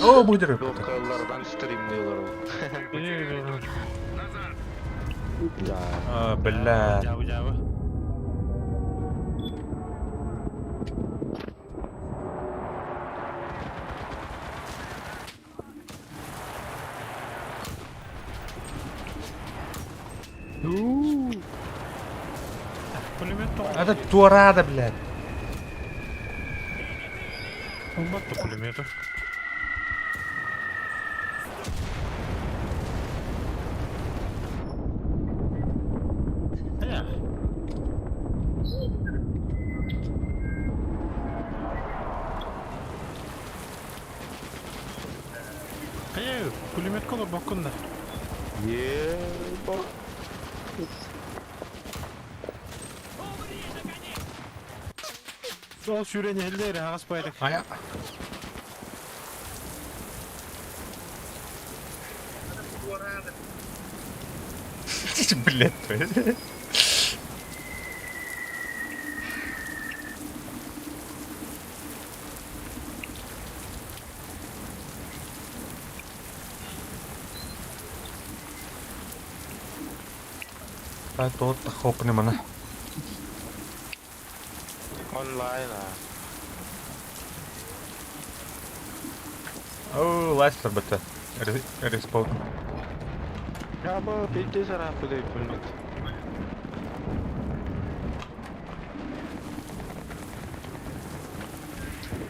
Oo, bu direkt. Lokallardan streamliyorlar. Ya. Aa, bля. Jauh-jauh. Пулемет Это турада, блядь. Батты пулеметов. Пулемет колор бакында. Ебать. Сол шүрен елдері аспайдық. Ая. Блядь. А тут хопни мене. Online lah. О, Лестер бата. Респаун. Ya bu bitti sana play pulmet.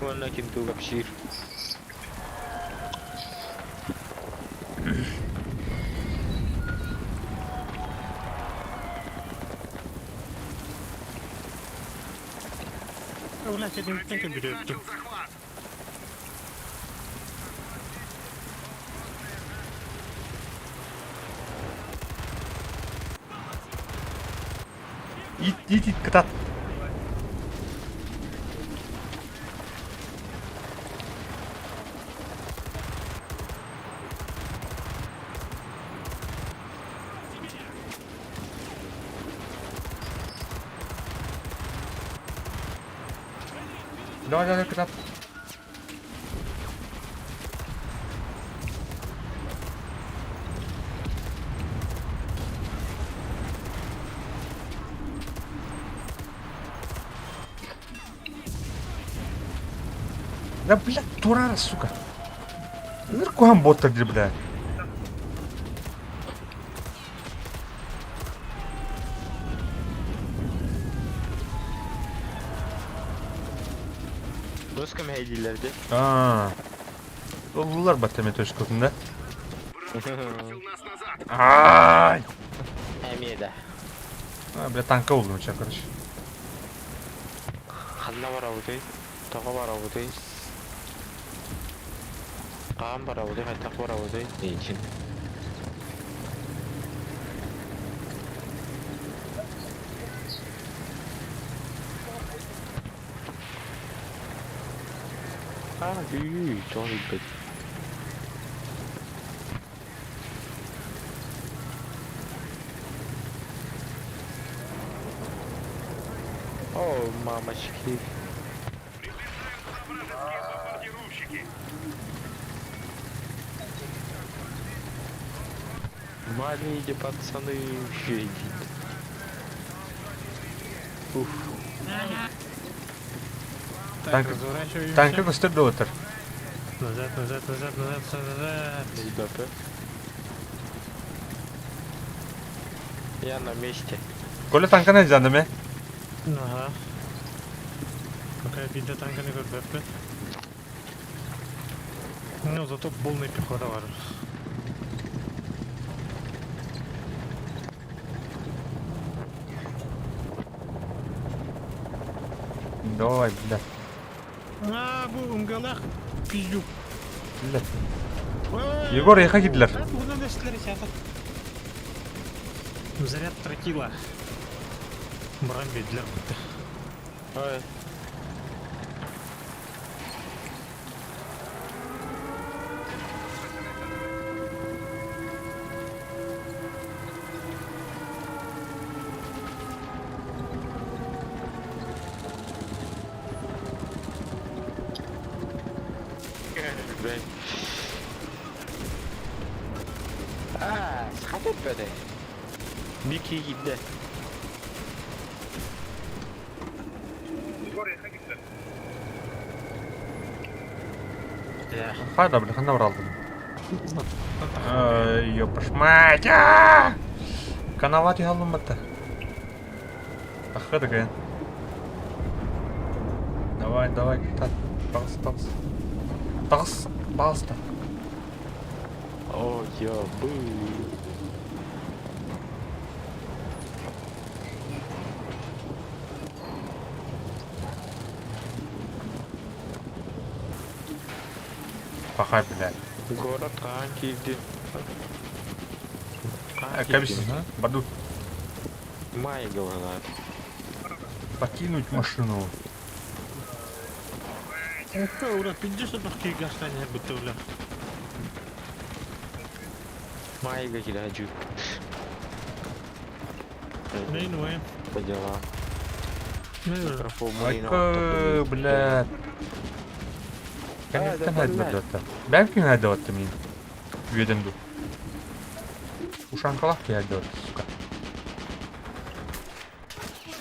Mana kintu kapsir. Ulan senin tankin bir öptüm. Захват. Ит, катат. Давай, давай, крат. Да, блядь, дурара, сука. Ныркуам боттар, бля. Дос кім әйдейлерді? Oldular batırma toşkutunda. Ay! Әмеді. Bля, tanka oldum uçak kardeş. Қанна бар ауыдай, тоға бар ауыдай. Қаған бар ауыдай, қайтақ бар ауыдай. Нейшін. Çok iyi. О, мамочки. Маленькие пацаны едят. Уф. Так, Танк- разворачиваемся. Tanka gösterdi otur. Назад, назад, назад, назад, назад. СБП. Я на месте. Kolle tanka ne canım me? Ага. Пока я видео танка не көрбеппин. Ну, зато полный пехота бар. Давай, bля. Bu ыңгалак пизду. Bля. Егор, яка gidiler? Bundan eskileri сятат. Заряд тротила. Баран бедилер бутты. Ой. Ben... Sıkat etmedi. Bir kişi gitti. Hayda bля, қандай оралдым. Ай, ёпаш мать! А! Канават ялым бата. Ахыды ген. Давай, давай, тат. Тағыс, тағыс. Тағыс, бағыста. О, я был. Пахай, бля. Город Хан киевди. Кәбіс, баду. Май говорят. Покинуть машину. Ура, ура, 50 бахки гастания бутылля. Майга киляджу. Нейн уэм. По делам. Микрофон Айка, бля. Кәнеттен әді бәді өтті. Бәлкін әді өтті мен. Үйеденді. Ушанқалақ ке әді өтті, сука.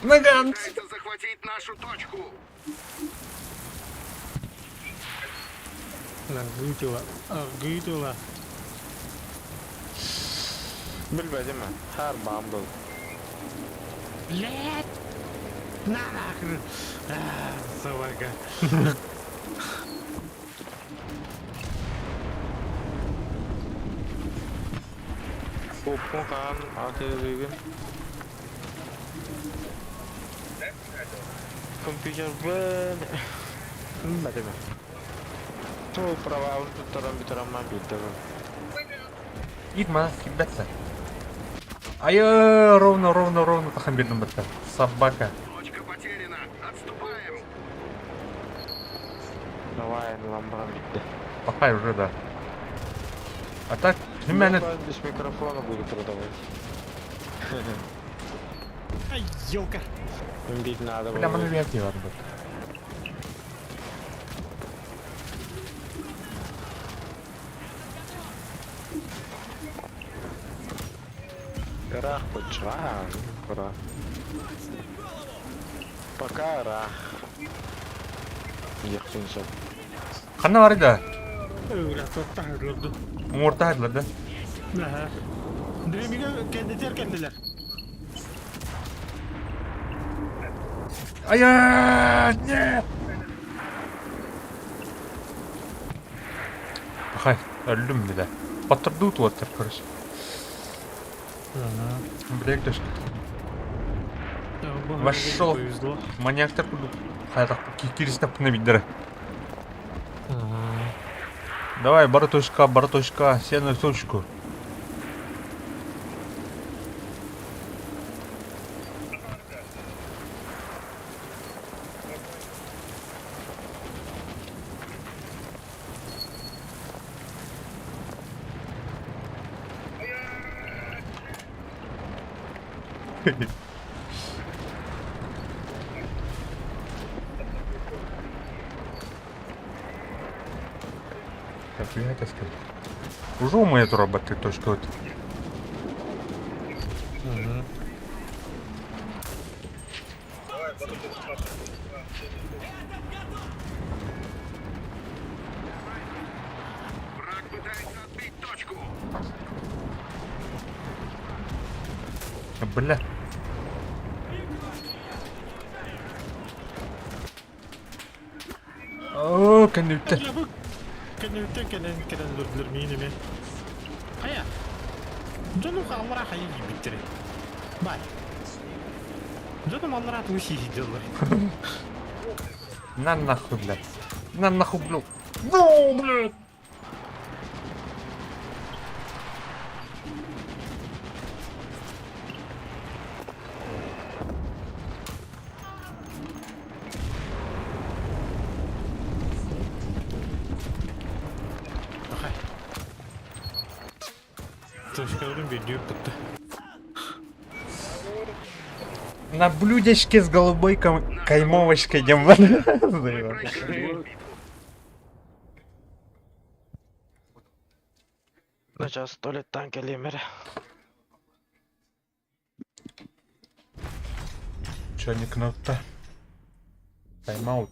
Наган! захватить нашу точку. Аргытила, аргытила. Bilmedim mi? Her bambıl. Блядь! На нахрен! Собака. Kopun kan atıyor. Компьютер ben. Bilmedim mi? Çoğu prava tutarım bitiramam bitirim. Идма, ебаться. Ай, ровно, тахам бедным бата. Собака. Точка потеряна. Отступаем. Давай ламбрам bitti. Пахай уже, да. А так, химяне... Ben без микрофона буду продавать. Ай, ёлка! Бить надо Бля, было. маны реактивар бат. Рах почран. Пора. Пока рах. Яхтын соп. Қана бар еді? Öyle toplarlardı. Орта айдылар да? Aha. Dream'e kendiler kendiler. Ая! Нет! Ахай, өлдім беді. Батырды ұтып короче. Білек төшкі. Вошел. Повезло. Маньяктар буду. Хайдақ кирисіне пына биддері. Давай, бары точка, сен на точку. Так, я это сказал. Уже у меня тут работает точка вот. Бля. О, коннектор. Kendiler durdular miyini mi? Haya. Canım kallara hayır gibi bittire. Bay. Canım onlara atı uşi hidiyorlar. На нахуй, блядь. На нахуй, блядь. Ну, блядь. Bakay. Точкаларын видео бітті. На блюдечке с голубой каймовочкой дембан. Сейчас туалеттан келемер. Чё не кнопка? Тайм-аут.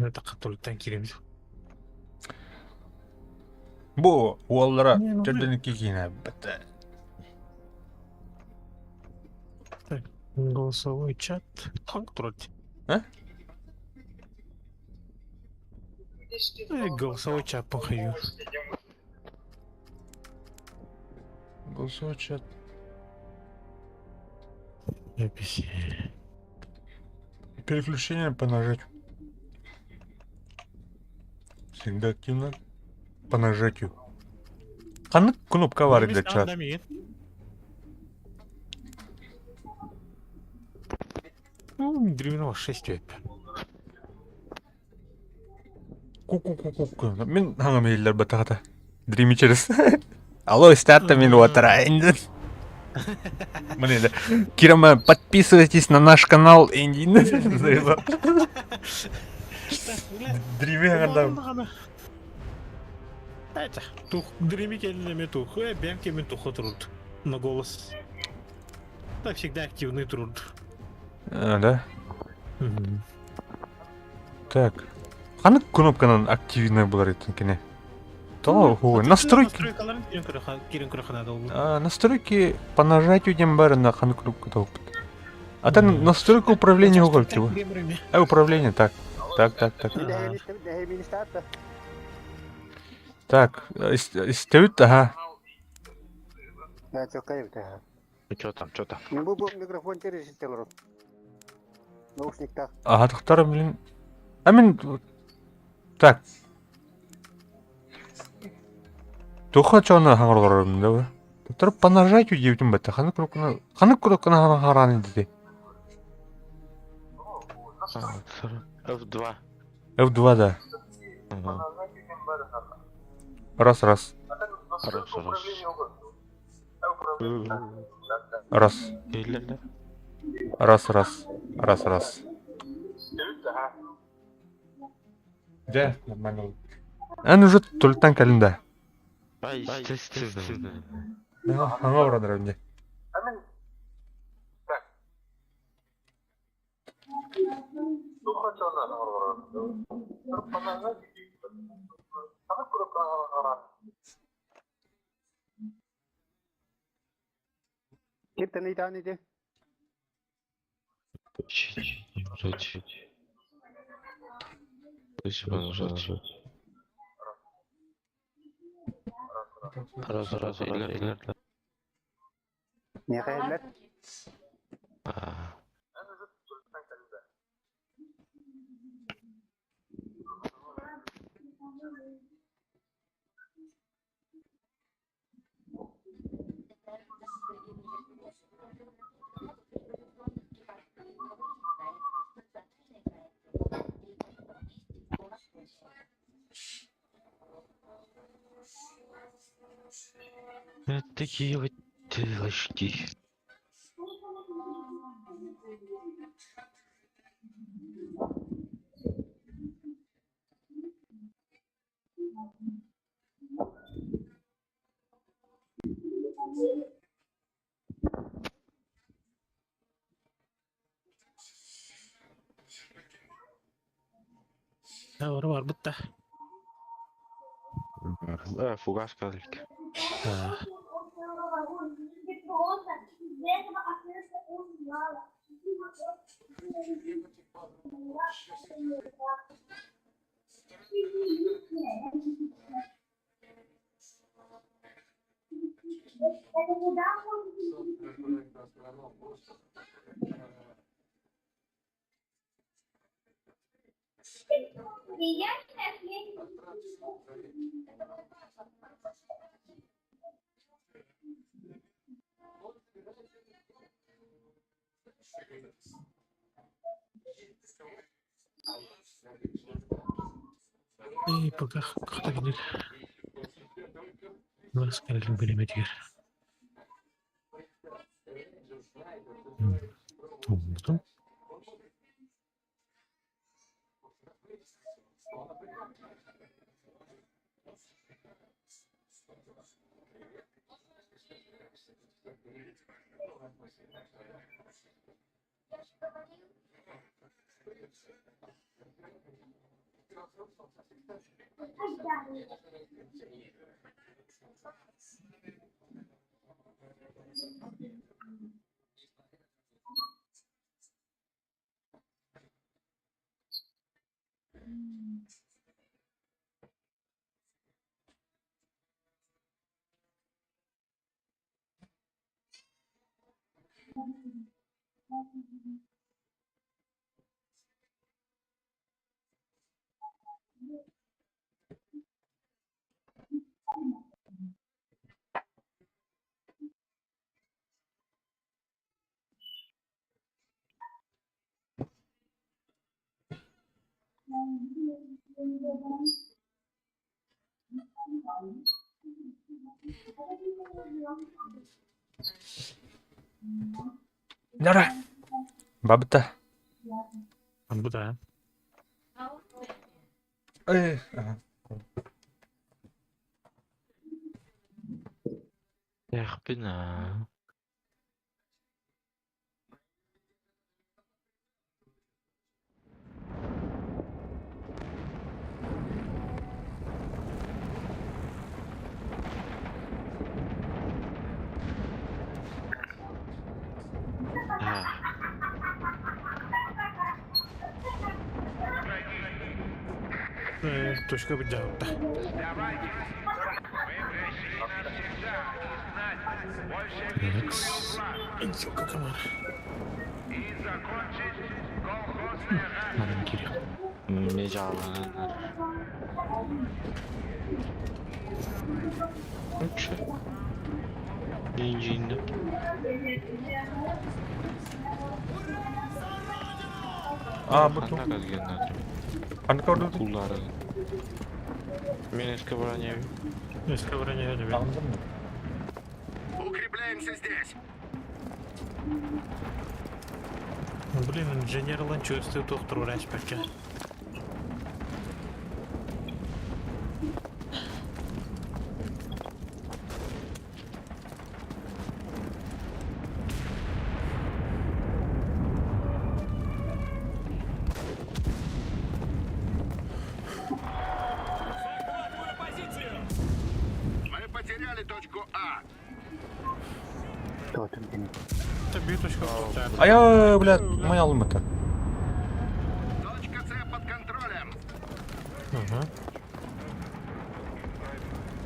Это туалеттан келеміз. Бу, уоллара, Не, ну, чөдөн кикине бітті. Так, голосовой чат. Ханг тұрады. А? Голосовой чат похаю. Голосовой чат. Записи. Переключение по нажатию. Всегда активно. По нажатию. Қаны кнопка бар еді чат. Древного 6 век. Ку-ку-ку-ку. Мен хаңа мейлер батағата. Дрими через. Алло, старта мен уатырайын. Мне да. Кирама, подписывайтесь на наш канал. Дрими хаңа. Это, тух, дреми келінеме тух, бәм кемен тухы тұрды. На голос. Да, всегда активный труд. А, да? Так. Қаны кнопканың активный болар етін кене? Ой, настройки. Керен күріқана долу. Настройки по нажатию дем бары на қаны кнопка тауып. А там настройка управления оғыл тего. Управление, так. Так, истеют, ага. Да, чё кайф-то. Чё там? Ну, был микрофон через телрот. Наушник так. Ага, тоқтар, блин. Мен... Так. Тоқа чоны хаңырғарым, да ба? Тоқтар, по нажатию дейтін бәтті. Қаны кнопканы хаңыран еді. F2. F2, да. Раз. Раз. Ейлелер. Раз. Да, нормально. Ан уже тултан калында. естественно. Аңа барадыр önce. Kita ni tani je. Жить. Спасибо, жить. Раз, или. Ni kailat. Вот такие вот девочки. Var bitta. Фугас кадрлик. И пока как-то гнет. Нас калим пулеметер. Тум. Нара. Бабта. Амбуда. Ага. Эх, пина. Точка бджаута. Инсилка комар. Надо Кирилл. Не жалко. Вообще. Деньги. Bu Anda gelgenler. Anka orada dur. Kulları. Men eski bronye. Несколько броня тебе. Anladın mı? Укрепляемся здесь. Блин, инженерлан чувствую тухтру распача. Кто там кинет? Это биточка крутая. А я, блядь, моя алмата. Ага.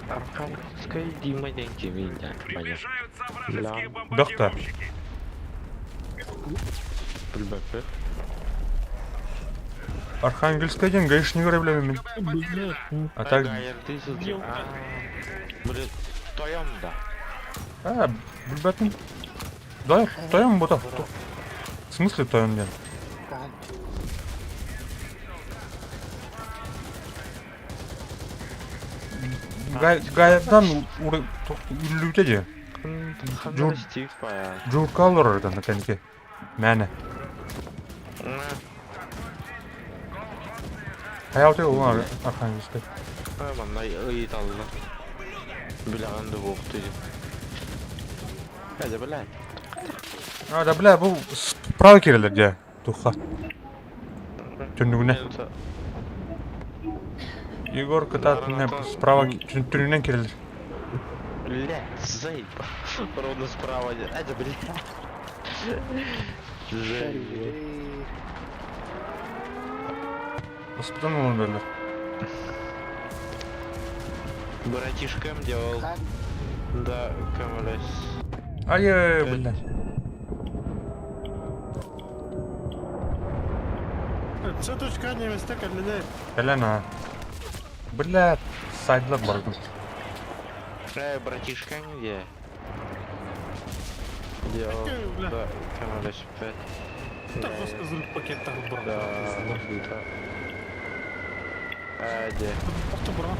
Архангельская Дима деньги меня. Понятно. Доктор. Пульбапы. Архангельская день, гаишник görevlerim. А так, Блин, тоем да. bilbatim. Да, тоем bu da. В смысле тоем ден? Gayet'den ülütece. Хандар Стив пая. Журка алыр oradan kenki. Мәне. Hayatı olan Arхангельская. Мана ый талла. Билганды болупту. Hadi bilay. Да, бля, bu справа келелер же. Тухка. Түндүгүнө. Егор кататына справа түнүнөн келелер. Бля, заеб. Ровно справа. Hadi бля. Заеб. Господан он белер. Братишкам делал. Да, камалес. Ай, бля. Цветочка неместе кәлләләр. Келена. Бля, сайдлар бардым. Братишкам где? Делал. Да, камалес 5. Так розказывал пакет так Да, брат. да. Hadi. Авто брат.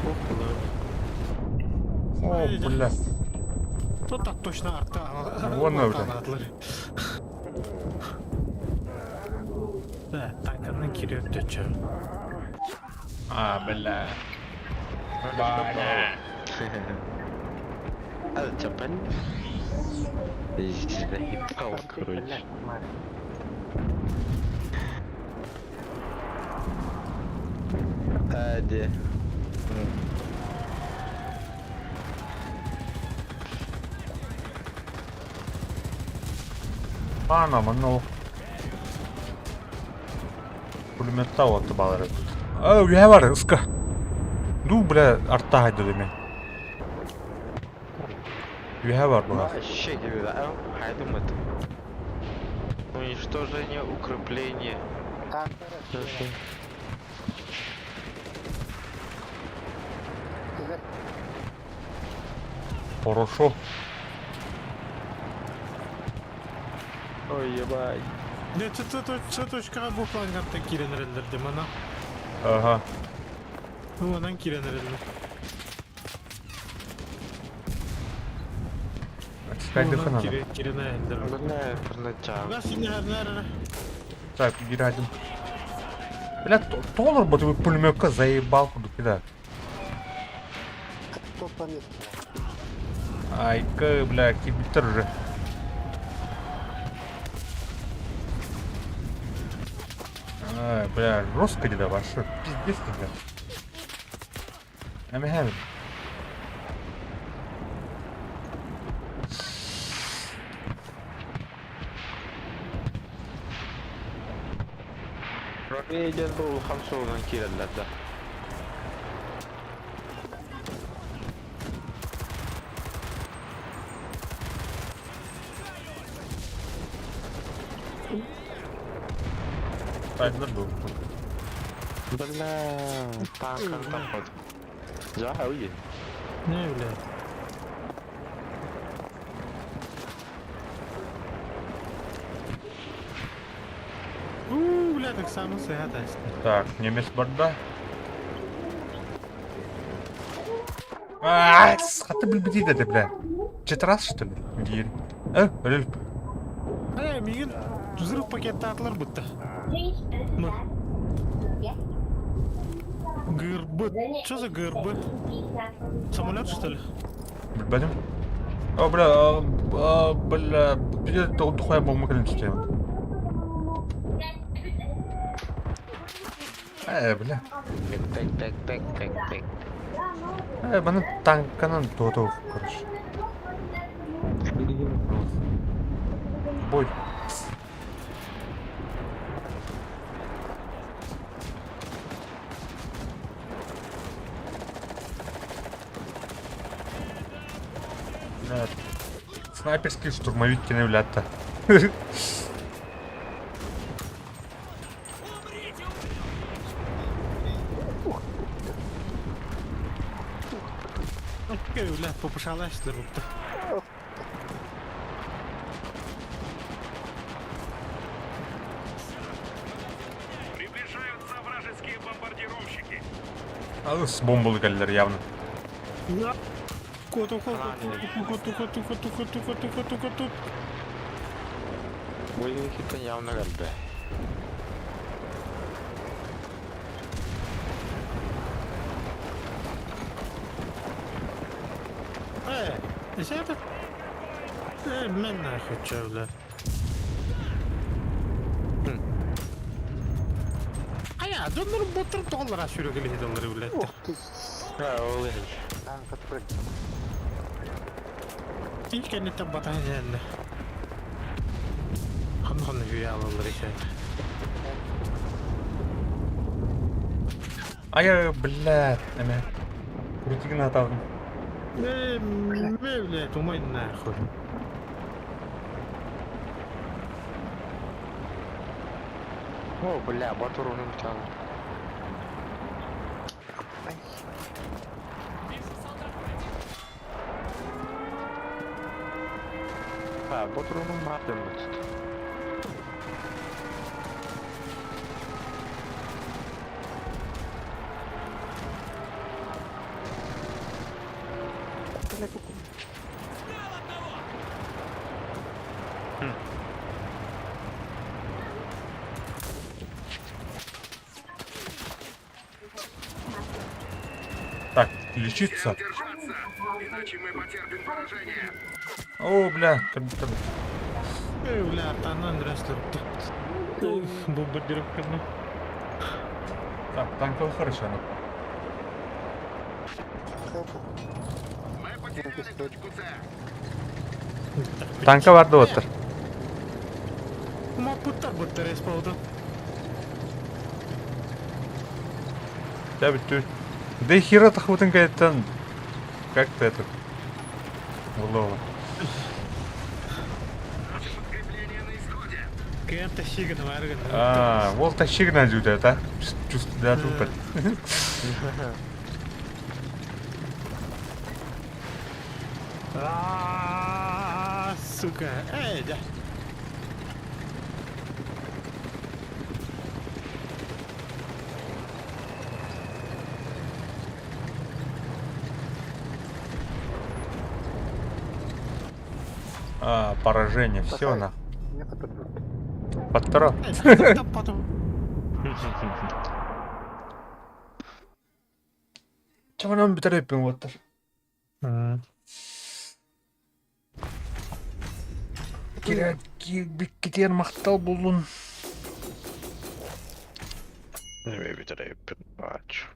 О, бля. Ну так точно арта. Вон öyle. Да, танканын кире өтөчү. Бля. Hadi çapel. Заебал, короче. Hadi. Анама, ну. Пулеметтен отты балары. Үйе бар, ысқа. Ду, бля, артта қайды деме. Үйе бар бұға. Вообще тебе, да? Хайдем это. Уничтожение, укрепление. Хорошо. Ой, ебать. Не, цветочкага букланган киренерелдерди мана. Ага. Анан киренерелди. Қайды қана. Киренерелдер. Бля, интернет-чам. Газ нервнер. Так, гирадим. Бля, толыр бы ты пулеметка заебал куда кида. Кто планет? Айка, бля, кибитер же. Бля, жестко деда вообще. Пиздец, бля. I'm having. Рейдер был хамсолдан киреллерде. Сайдлар был. Бля, танкан тапад. Жаха уйди. Не, бля. Бля, так само сыгатасть. Так, немец барда. Хаты білбеді деді, бля. Жеті раз, что ли? Гир. Өліл. Мигин взрыв пакетті атылар бұтты. Ну. ГРБ. Что за ГРБ? Самолет, что ли? Білбәдім. Бля, біде тухая болма кілін түстеймін. Так. Бля. Так. Баны танканан тоотоо, короче. Бой. Снайперский штурмовик киновлята. Kyllä, poppusaa läsnä, mutta... Приближаются вражеские бомбардировщики. С бомбалы кәлләр явно. Tuko. Боевики-то явно галбе. Sieltä... Mennään hytsäylle. Ajaa, tuon on botter $1 syrkeli $1 ylle. Ух ты, Ha, oli. танк отпрыгнул. Ikä nyt on pata jälle. On hyviä alalla sieltä. Блядь, эме. Крутигин аталдым. Блядь, умой нахуй. О, бля, батур onun bir tane. Ha, батур onun madem mi? Так, лечиться. Держаться, иначе мы потерпим поражение. О, бля, как-то... Блядь, она растет. Бомбардировка. Так, танковый хорошо. Мы потеряли точку С. Танка vardı otur. Mä puttar respawta. Да, ведь да и хера тахватын кайттан. Как-то это... Улова. Наше подкрепление на исходе. Кем тащиган варган. Ол тащигна жуде, да? Чувство, да, тупо. Сука. Эй, да. Поражение, все Спасай. на. Нет, отпрыгнул. Подтора. Потом. Чего нам битарепим вот так? Кетер мақтал болуын. Nimi bitireyim aç.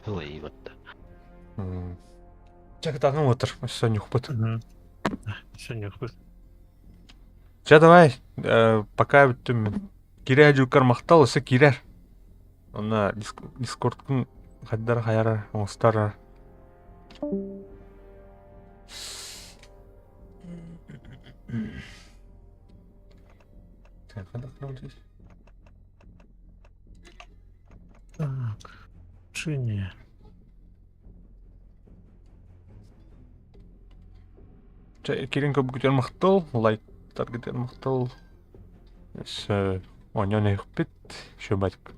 Ой, вот так. Чак тағым отыр, сегодня ұқпыт. Сегодня хуй. Жа давай, пока бүттім. Кире жүккар мақтал, осы кирер. Она дискордтың қаддар қайары, оңыстар. Шине. Кирин көп күтер мақтал, лайктар күтер мақтал. Ойнен еқпет, шөбәтік.